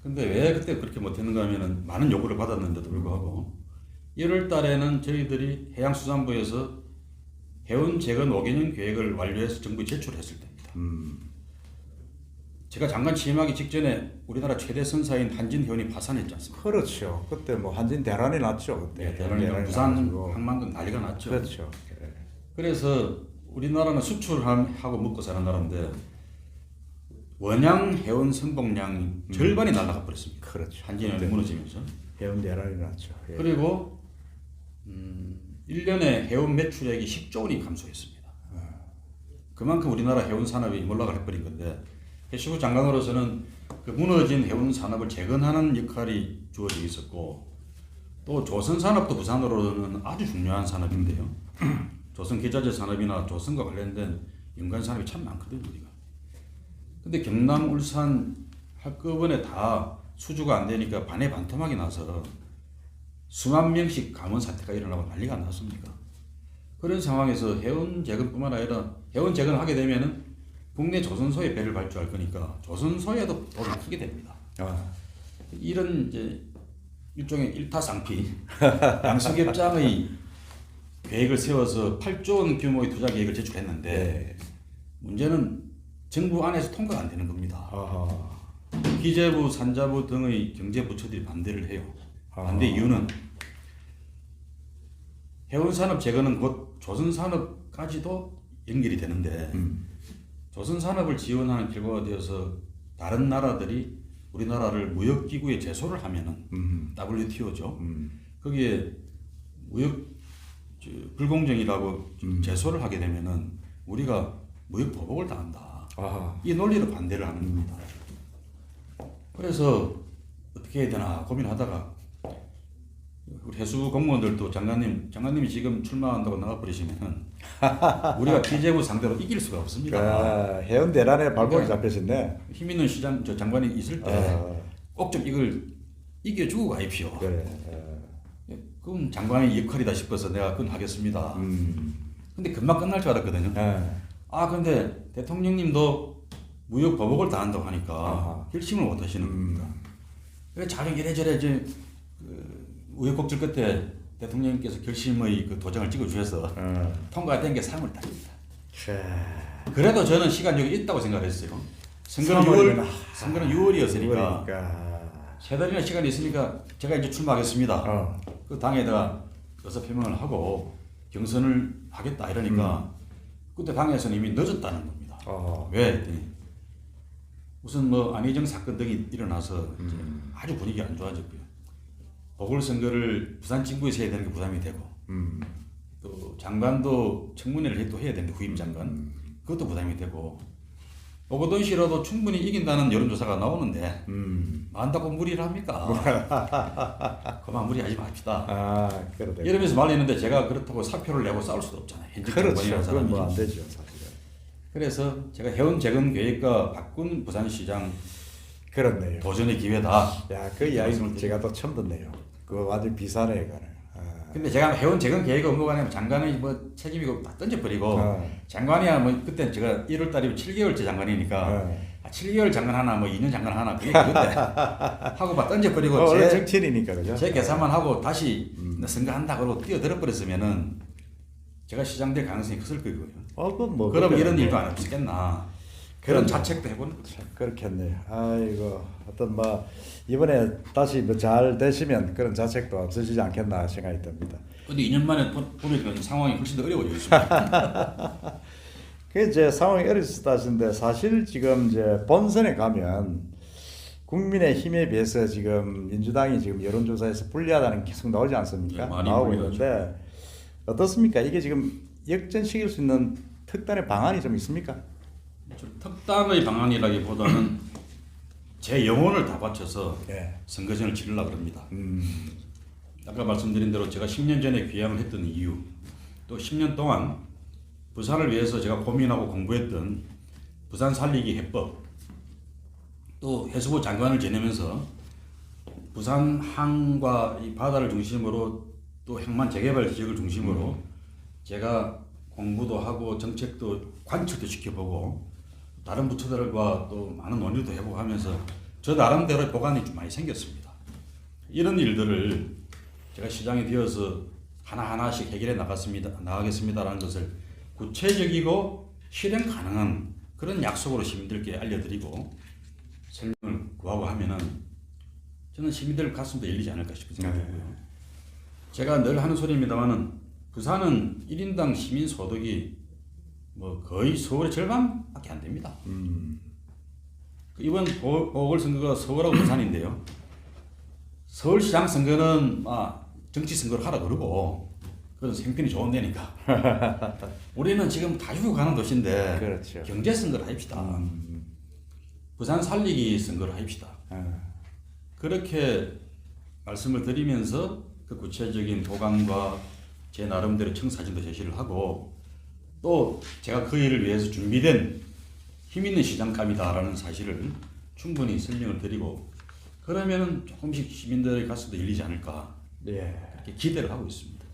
근데 왜 그때 그렇게 못했는가 하면은 많은 요구를 받았는데도 불구하고 1월 달에는 저희들이 해양수산부에서 해운 재건 5개년 계획을 완료해서 정부에 제출했을 때입니다. 제가 장관 취임하기 직전에 우리나라 최대 선사인 한진해운이 파산했지 않습니까? 그렇죠. 그때 뭐 한진 대란이 났죠. 그때 대란이 부산 항만도 난리가 났죠. 그렇죠. 그래서 우리나라는 수출하고 먹고 사는 나라인데 원양 해운 선봉량 절반이 날아가 버렸습니다. 그렇죠. 한진해운이 무너지면서. 해운 대란이 났죠. 예. 그리고 1년에 해운 매출액이 10조 원이 감소했습니다. 그만큼 우리나라 해운 산업이 몰락을 해버린 건데 해수부 장관으로서는 그 무너진 해운 산업을 재건하는 역할이 주어져 있었고 또 조선 산업도 부산으로는 아주 중요한 산업인데요. 조선 기자재 산업이나 조선과 관련된 연관 산업이 참 많거든요 우리가. 근데 경남, 울산 한꺼번에 다 수주가 안 되니까 반토막이 나서 수만 명씩 감원 사태가 일어나고 난리가 났습니까? 그런 상황에서 해운 재건뿐만 아니라 해운 재건하게 되면은 국내 조선소에 배를 발주할 거니까 조선소에도 돈이 크게 됩니다. 이런 이제 일종의 일타쌍피 양수ገብ장의 계획을 세워서 8조 원 규모의 투자 계획을 제출했는데 문제는 정부 안에서 통과가 안 되는 겁니다. 기재부, 산자부 등의 경제부처들이 반대를 해요. 반대 이유는 해운산업 재건은 곧 조선산업까지도 연결이 되는데 조선산업을 지원하는 결과가 되어서 다른 나라들이 우리나라를 무역기구에 제소를 하면은 WTO죠. 거기에 무역 불공정이라고 제소를 하게 되면은 우리가 무역 보복을 당한다. 이 논리로 반대를 하는 겁니다. 그래서 어떻게 해야 되나 고민하다가 우리 해수부 공무원들도 장관님이 지금 출마한다고 나가버리시면은 우리가 기재부 상대로 이길 수가 없습니다. 해운 대란에 발목이 잡혀졌네. 힘 있는 저 장관이 있을 때 꼭 좀 이걸 이겨주고 가십시오. 그래. 그건 장관의 역할이다 싶어서 내가 그건 하겠습니다. 근데 금방 끝날 줄 알았거든요. 근데 대통령님도 무역 보복을 당한다고 하니까 결심을 못 하시는 겁니다. 자정 이래저래 이제 우여곡절 끝에 대통령님께서 결심의 그 도장을 찍어주셔서 통과된 게 3월 달입니다. 그래도 저는 시간적이 있다고 생각했어요. 선거는 6월이었으니까 세 달이나 시간이 있으니까 제가 이제 출마하겠습니다. 그 당에다가 의사표명을 하고 경선을 하겠다 이러니까 그때 당에서는 이미 늦었다는 겁니다. 왜? 우선 뭐 안희정 사건 등이 일어나서 이제 아주 분위기가 안 좋아졌고요. 보궐선거를 부산 진구에서 해야 되는 게 부담이 되고 또 장관도 청문회를 또 해야 되는데 후임 장관 그것도 부담이 되고 오거돈 씨라도 충분히 이긴다는 여론조사가 나오는데 만다고 무리를 합니까? 그만 무리하지 맙시다. 이러면서 말했는데 제가 그렇다고 사표를 내고 싸울 수도 없잖아요. 현직 장관이라는 사람이. 그건 안 되죠, 사실은. 그래서 제가 해운 재건 계획과 바꾼 부산시장 그렇네요. 도전의 기회다. 그 이야기는 제가 또 처음 듣네요. 그거 완전 비싸네, 이거는. 근데 제가 해운 재건 계획 업무가 아니면 장관의 뭐 책임이고 다 던져버리고 장관이야 뭐 그때 제가 1월 달이면 7개월째 장관이니까 7개월 장관 하나 뭐 2년 장관 하나 그게 그건데 하고 막 던져버리고 원래 정치인이니까 그죠? 제 계산만 하고 다시 선거한다 그러고 뛰어들어 버렸으면은 제가 시장 될 가능성이 컸을 거고요. 그럼 이런 일도 안 없었겠나. 그런 자책도 해보는 거죠. 그렇겠네요. 아이고, 어떤 뭐 이번에 다시 뭐 잘 되시면 그런 자책도 없어지지 않겠나 생각이 듭니다. 근데 2년 만에 보면 상황이 훨씬 더 어려워져 있습니다. 그 이제 상황이 어려졌다 하시는데 사실 지금 이제 본선에 가면 국민의힘에 비해서 지금 민주당이 지금 여론조사에서 불리하다는 계속 나오지 않습니까? 많이 나오고 불리하죠. 있는데 어떻습니까? 이게 지금 역전시킬 수 있는 특단의 방안이 좀 있습니까? 특단의 방안이라기보다는 제 영혼을 다 바쳐서 예. 선거전을 치르려고 합니다. 아까 말씀드린 대로 제가 10년 전에 귀향을 했던 이유, 또 10년 동안 부산을 위해서 제가 고민하고 공부했던 부산 살리기 해법, 또 해수부 장관을 지내면서 부산 항과 이 바다를 중심으로 또 항만 재개발 지역을 중심으로 제가 공부도 하고 정책도 관측도 시켜보고 다른 부처들과 또 많은 논의도 해보고 하면서 저 나름대로의 보관이 좀 많이 생겼습니다. 이런 일들을 제가 시장이 되어서 하나하나씩 해결해 나가겠습니다라는 것을 구체적이고 실행 가능한 그런 약속으로 시민들께 알려드리고 설명을 구하고 하면은 저는 시민들 가슴도 열리지 않을까 싶은 생각이 들고요. 제가 늘 하는 소리입니다만은 부산은 1인당 시민 소득이 뭐 거의 서울의 절반밖에 안 됩니다. 이번 보궐선거가 서울하고 부산인데요. 서울시장 선거는 정치 선거를 하라 그러고 그건 생편이 좋은 데니까 우리는 지금 다 죽어가는 도시인데 그렇죠. 경제 선거를 합시다. 부산 살리기 선거를 합시다. 그렇게 말씀을 드리면서 그 구체적인 도감과 제 나름대로 청사진도 제시를 하고 또 제가 그 일을 위해서 준비된 힘있는 시장감이다라는 사실을 충분히 설명을 드리고 그러면은 조금씩 시민들의 가슴도 열리지 않을까 예. 이렇게 기대를 하고 있습니다.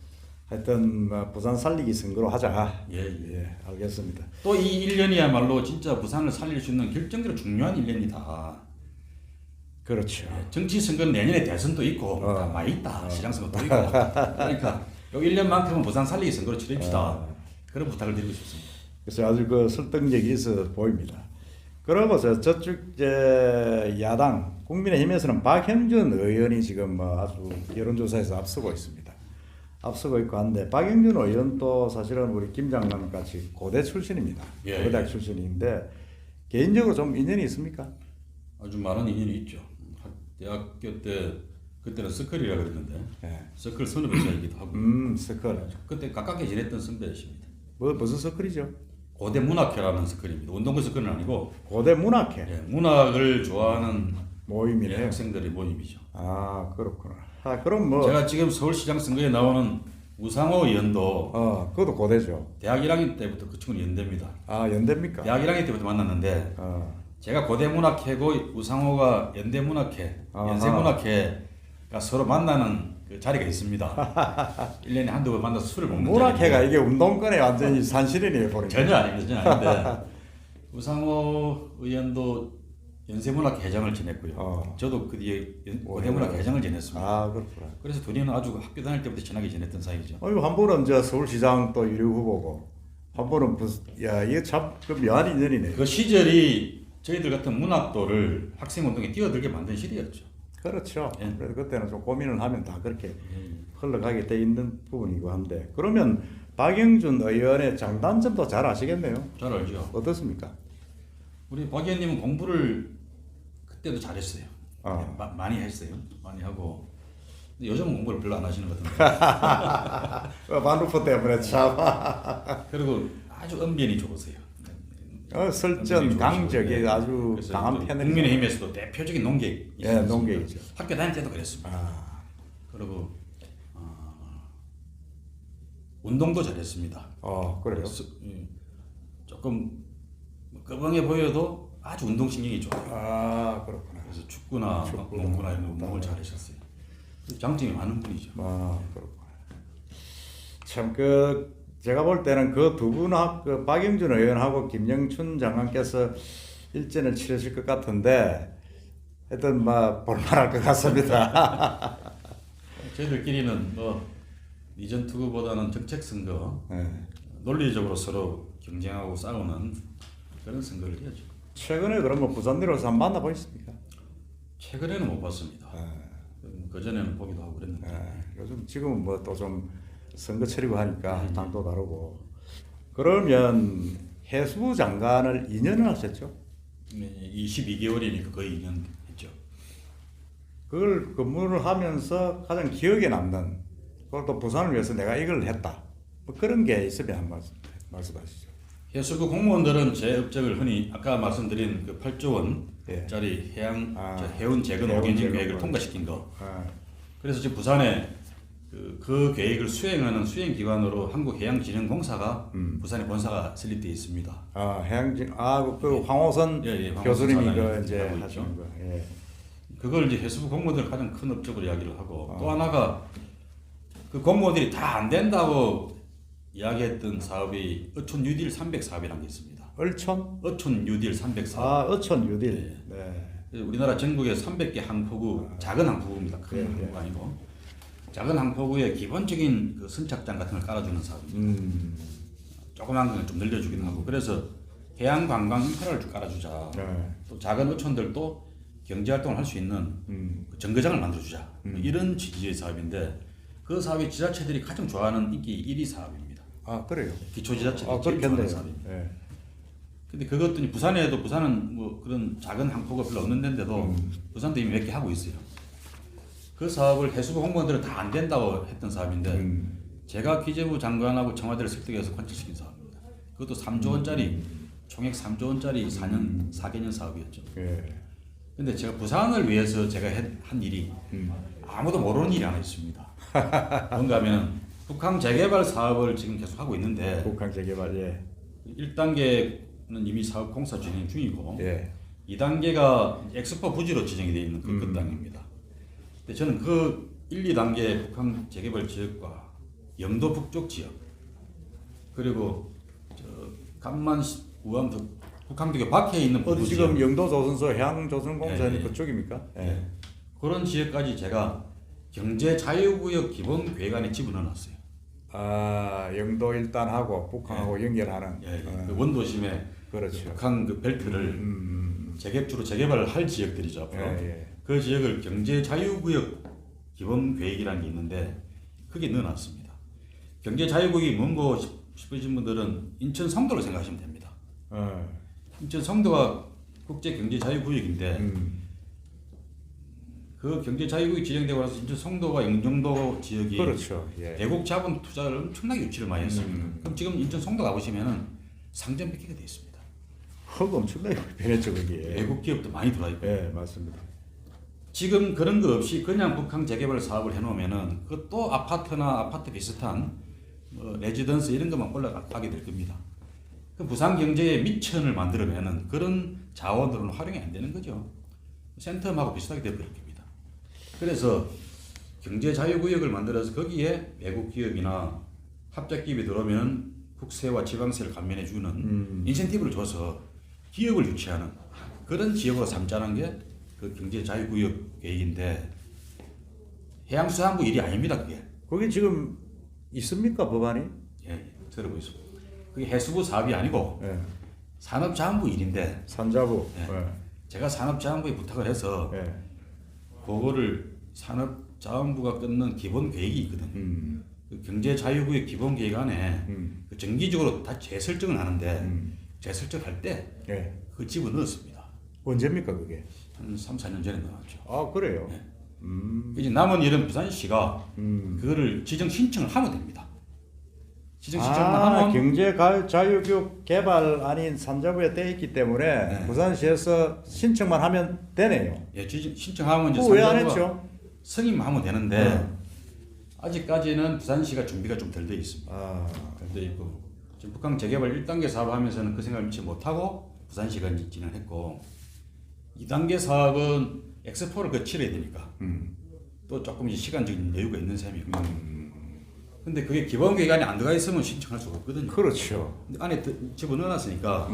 하여튼 뭐 부산 살리기 선거로 하자. 예, 예. 예, 알겠습니다. 또 이 1년이야말로 진짜 부산을 살릴 수 있는 결정적으로 중요한 1년이다. 그렇죠. 정치 선거는 내년에 대선도 있고 다 많이 있다. 시장 선거도 있고. 그러니까 요 1년만큼은 부산 살리기 선거로 치릅시다. 그런 부탁을 드리고 싶습니다. 그래서 아주 그 설득력이 있어 보입니다. 그러고 저쪽 야당 국민의힘에서는 박형준 의원이 지금 뭐 아주 여론조사에서 앞서고 있습니다. 앞서고 있고 한데 박형준 의원도 사실은 우리 김 장관 같이 고대 출신입니다. 예, 고대학 출신인데 개인적으로 좀 인연이 있습니까? 아주 많은 인연이 있죠. 대학교 때 그때는 서클이라 그랬는데 예. 서클 선후배이기도 하고 서클. 그때 가깝게 지냈던 선배이십니다. 무슨 서클이죠? 고대 문학회라는 서클입니다. 운동부 서클은 아니고 고대 문학회 예, 문학을 좋아하는 모임이네요. 학생들의 모임이죠. 아 그렇구나. 아 그럼 뭐 제가 지금 서울시장 선거에 나오는 우상호 의원도 그것도 고대죠. 대학 1학년 때부터 그 친구는 연대입니다. 아 연대입니까? 대학 1학년 때부터 만났는데 제가 고대 문학회고 우상호가 연대 문학회, 연세 문학회가 서로 만나는 그 자리가 있습니다. 1년에 한두 번 만나서 술을 먹는 문학회가 자리인데 이게 운동권에 완전히 산실이네요 보니까. 전혀 아닙니다. 전혀 아닌데 우상호 의원도 연세문학회 회장을 지냈고요. 저도 그 뒤에 고대문학회 회장을 지냈습니다. 아 그렇구나. 그래서 둘이는 아주 학교 다닐 때부터 친하게 지냈던 사이죠. 한 번은 저 서울시장 또 유력 후보고 한 번은 야 이게 참그 묘한 인연이네. 그 시절이 저희들 같은 문학도를 학생운동에 뛰어들게 만든 시대였죠. 그렇죠. 예. 그래서 그때는 좀 고민을 하면 다 그렇게 흘러가게 돼 있는 부분이고 한데 그러면 박영준 의원의 장단점도 잘 아시겠네요. 잘 알죠. 어떻습니까? 우리 박 의원님은 공부를 그때도 잘했어요. 많이 했어요. 많이 하고. 근데 요즘은 공부를 별로 안 하시는 것 같은데. 반루프 때문에 참. 그리고 아주 언변이 좋으세요. 설전, 강적이 네. 아주 강한 패널. 국민의힘에서도 대표적인 논객. 예, 논객이죠. 학교 다닐 때도 그랬습니다. 그리고 운동도 잘했습니다. 그래요? 조금 끄벙해 보여도 아주 운동신경이 좋아요. 그렇구나. 그래서 축구나 농구나 이런 운동을 잘하셨어요. 장점이 많은 분이죠. 그렇구나. 참 제가 볼 때는 그 두 분하고 그 박영준 의원하고 김영춘 장관께서 일전을 치르실 것 같은데 하여튼 볼만할 것 같습니다. 저희들끼리는 이전 투구보다는 정책 선거, 논리적으로 서로 경쟁하고 싸우는 그런 선거를 해야죠. 최근에 그러면 부산 내려서 한번 만나보셨습니까? 최근에는 못 봤습니다. 그 전에는 보기도 하고 그랬는데. 요즘 지금은 또 좀 선거철이고 하니까 당도 다르고. 그러면 해수부 장관을 2년을 하셨죠? 22개월이니까 거의 2년 했죠. 그걸 근무를 하면서 가장 기억에 남는 그것도 부산을 위해서 내가 이걸 했다. 그런 게 있으면 한 말씀하시죠. 해수부 공무원들은 제 업적을 흔히 아까 말씀드린 그 8조 원짜리 해운 재건 오gen진 계획을 통과시킨 거. 그래서 지금 부산에 그 계획을 수행하는 수행기관으로 한국해양진흥공사가 부산에 본사가 설립되어 있습니다. 그 황호선 교수님이 그 이제 하고 하시는 있죠. 거. 예. 그걸 이제 해수부 공무원들 가장 큰 업적으로 이야기를 하고 또 하나가 그 공무원들이 다 안 된다고 이야기했던 사업이 어촌 뉴딜 300 사업이라는 게 있습니다. 어촌 뉴딜 300 사업. 어촌 뉴딜. 네. 우리나라 전국에 300개 항포구, 작은 항포구입니다. 큰 항포구가 아니고 작은 항포구에 기본적인 그 선착장 같은 걸 깔아주는 사업입니다. 조그만 건 좀 늘려주긴 하고 그래서 해양 관광 인프라를 좀 깔아주자. 또 작은 어촌들도 경제활동을 할 수 있는 그 정거장을 만들어주자. 이런 취지의 사업인데 그 사업이 지자체들이 가장 좋아하는 인기 1위 사업입니다. 그래요? 기초지자체들이 제일 좋아하는 사업입니다. 근데 그것들이 부산은 뭐 그런 작은 항포가 별로 없는 데인데도 부산도 이미 몇 개 하고 있어요. 그 사업을 해수부 공무원들은 다 안 된다고 했던 사업인데 제가 기재부 장관하고 청와대를 설득해서 관철시킨 사업입니다. 그것도 3조 원짜리 총액 3조 원짜리 4개년 사업이었죠. 예. 근데 제가 부산을 위해서 제가 한 일이 아무도 모르는 일이 하나 있습니다. 뭔가 하면 북한 재개발 사업을 지금 계속 하고 있는데 북한 재개발 예. 1단계는 이미 사업 공사 진행 중이고 예. 2단계가 엑스포 부지로 지정이 되어 있는 그 땅입니다. 근데 저는 그 1, 2단계 북한 재개발 지역과 영도 북쪽 지역 그리고 저 간만 우암 북한도교 밖에 있는 어디 부두 지금 지역 영도조선소 해양조선공사는 예, 예. 그쪽입니까? 예. 예. 그런 지역까지 제가 경제 자유구역 기본 계획 안에 집어넣어놨어요. 아 영도 일단 하고 북한하고 연결하는. 예, 그 원도심에 그렇죠. 북한 그 벨트를 주로 재개발을 할 지역들이죠. 앞으로. 예. 그 지역을 경제 자유구역 기본 계획이라는 게 있는데 그게 넣어놨습니다. 경제 자유구역이 뭔고 싶으신 분들은 인천 성도를 생각하시면 됩니다. 인천 성도가 국제 경제 자유구역인데 그 경제 자유구역이 지정되고 나서 인천 성도가 영종도 지역이 그렇죠. 예. 외국 자본 투자를 엄청나게 유치를 많이 했습니다. 그럼 지금 인천 성도 가보시면은 상점 100개가 되어 있습니다. 흙 엄청나게 변했죠 거기에. 외국 기업도 많이 들어와 있고. 예 맞습니다. 지금 그런 거 없이 그냥 북한 재개발 사업을 해놓으면은 그것도 아파트나 아파트 비슷한 뭐 레지던스 이런 것만 올라가게 될 겁니다. 그 부산 경제의 미천을 만들어내는 그런 자원들은 활용이 안 되는 거죠. 센텀하고 비슷하게 되어버릴 겁니다. 그래서 경제 자유구역을 만들어서 거기에 외국 기업이나 합작 기업이 들어오면 국세와 지방세를 감면해주는 인센티브를 줘서 기업을 유치하는 그런 지역으로 삼자는 게 그 경제 자유구역 계획인데 해양수산부 일이 아닙니다. 그게. 거기 지금 있습니까 법안이? 예, 들어보이소. 그게 해수부 사업이 아니고 예. 산업자원부 일인데 산자부. 예. 예. 제가 산업자원부에 부탁을 해서 예. 그거를 산업자원부가 끊는 기본 계획이 있거든. 그 경제 자유구역 기본 계획 안에 그 정기적으로 다 재설정을 하는데 재설정할 때 예. 그 집어넣었습니다. 언제입니까 그게? 한 3, 4년 전에 넣었죠. 아 그래요. 네. 이제 남은 일은 부산시가 그거를 지정 신청을 하면 됩니다. 지정 신청을 하면 경제 자유교육 개발 아닌 산자부에 돼 있기 때문에 네. 부산시에서 신청만 하면 되네요. 예, 지정 신청하면 이제 왜 안 산자부가 했죠? 승인하면 되는데 네. 아직까지는 부산시가 준비가 좀 덜 돼 있습니다. 덜 돼 있고 지금 북한 재개발 1단계 사업하면서는 그 생각을 미처 못하고 부산시가 이제 진행했고 2단계 사업은 엑스포를 거치러야 되니까 또 조금 이제 시간적인 여유가 있는 셈이고 근데 그게 기본 계획안에 안 들어가 있으면 신청할 수가 없거든요. 그렇죠. 근데 안에 집어넣어놨으니까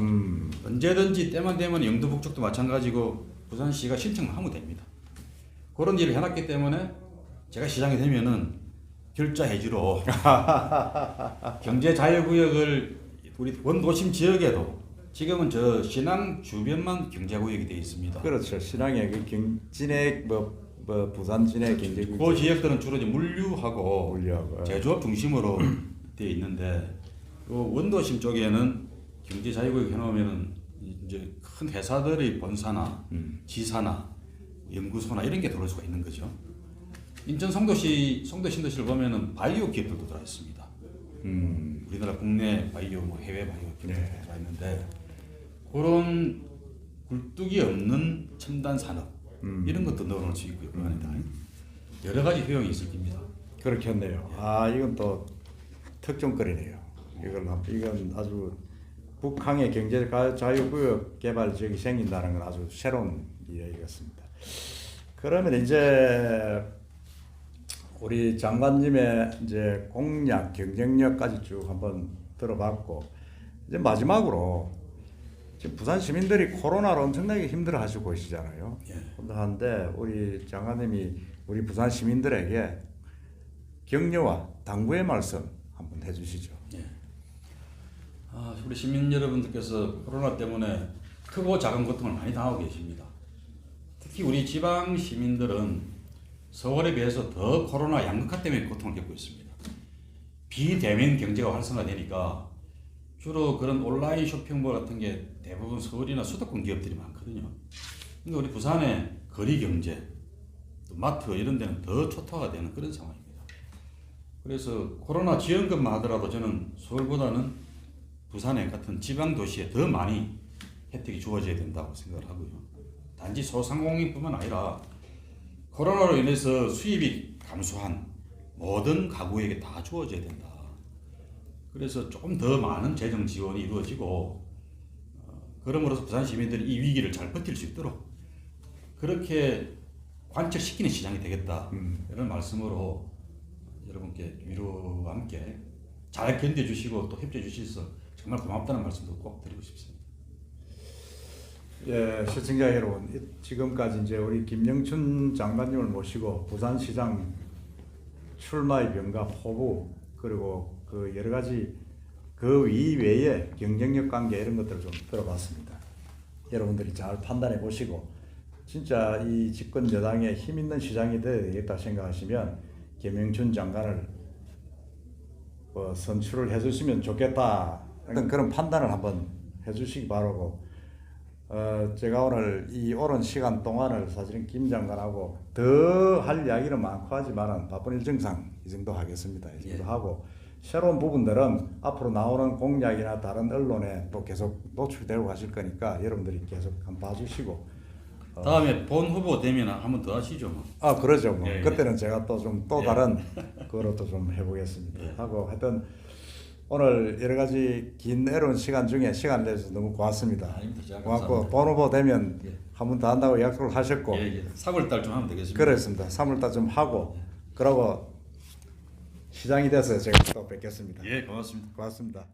언제든지 때만 되면 영도 북쪽도 마찬가지고 부산시가 신청을 하면 됩니다. 그런 일을 해놨기 때문에 제가 시장이 되면은 결자 해지로 경제 자유구역을 우리 원도심 지역에도 지금은 저 신항 주변만 경제구역이 되어 있습니다. 그렇죠. 신앙의 그 진해 부산 진해 경제 그 지역들은 주로 이제 물류하고 물류하고 제조업 중심으로 되어 있는데 그 원도심 쪽에는 경제 자유구역 해놓으면은 이제 큰 회사들의 본사나 지사나 연구소나 이런 게 들어올 수가 있는 거죠. 인천 송도시 신도시를 보면은 바이오 기업들도 들어와 있습니다. 우리나라 국내 바이오, 뭐 해외 바이오 기업들도 들어와 있는데 그런 굴뚝이 없는 첨단 산업 이런 것도 넣어놓을 수 있고요. 그 안에다 여러 가지 효용이 있을 겁니다. 그렇겠네요. 아 이건 또 특종거리네요. 이건 아주 북한의 경제 자유구역 개발 지역이 생긴다는 건 아주 새로운 이야기 같습니다. 그러면 이제 우리 장관님의 이제 공약, 경쟁력까지 쭉 한번 들어봤고 이제 마지막으로 지금 부산 시민들이 코로나로 엄청나게 힘들어하시고 계시잖아요. 한데 우리 장관님이 우리 부산 시민들에게 격려와 당부의 말씀 한번 해주시죠. 예. 우리 시민 여러분들께서 코로나 때문에 크고 작은 고통을 많이 당하고 계십니다. 특히 우리 지방 시민들은 서울에 비해서 더 코로나 양극화 때문에 고통을 겪고 있습니다. 비대면 경제가 활성화되니까 주로 그런 온라인 쇼핑몰 같은 게 대부분 서울이나 수도권 기업들이 많거든요. 근데 우리 부산의 거리 경제, 또 마트 이런 데는 더 초토화가 되는 그런 상황입니다. 그래서 코로나 지원금만 하더라도 저는 서울보다는 부산에 같은 지방 도시에 더 많이 혜택이 주어져야 된다고 생각을 하고요. 단지 소상공인뿐만 아니라 코로나로 인해서 수입이 감소한 모든 가구에게 다 주어져야 된다. 그래서 조금 더 많은 재정 지원이 이루어지고 그럼으로써 부산 시민들이 이 위기를 잘 버틸 수 있도록 그렇게 관철시키는 시장이 되겠다. 이런 말씀으로 여러분께 위로와 함께 잘 견뎌주시고 또 협조해 주셔서 정말 고맙다는 말씀도 꼭 드리고 싶습니다. 예, 시청자 여러분, 지금까지 이제 우리 김영춘 장관님을 모시고 부산시장 출마의 변과 포부 그리고 그 여러 가지 그 이외에 경쟁력 관계 이런 것들을 좀 들어봤습니다. 여러분들이 잘 판단해 보시고 진짜 이 집권 여당에 힘 있는 시장이 되어야 되겠다 생각하시면 김영춘 장관을 선출을 해주시면 좋겠다 그런 판단을 한번 해주시기 바라고. 제가 오늘 이 오랜 시간 동안을 사실은 김 장관하고 더 할 이야기는 많고 하지만은 바쁜 일정상 이 정도 하겠습니다. 이 정도 하고 새로운 부분들은 앞으로 나오는 공약이나 다른 언론에 또 계속 노출되고 가실 거니까 여러분들이 계속 한번 봐주시고 다음에 본 후보 되면 한 번 더 하시죠. 뭐. 그러죠. 뭐 예, 예. 그때는 제가 또 좀 또 예. 다른 그거로 또 좀 해보겠습니다. 예. 하고 하여튼 오늘 여러 가지 긴 애로운 시간 중에 시간 내주셔서 너무 고맙습니다. 아닙니다. 제가 고맙고 감사합니다. 본 후보 되면 예. 한 번 더 한다고 약속을 하셨고 예, 예. 3월달 좀 하면 되겠습니다. 그렇습니다. 3월달 좀 하고 그러고 시장이 돼서 제가 또 뵙겠습니다. 예, 고맙습니다. 고맙습니다.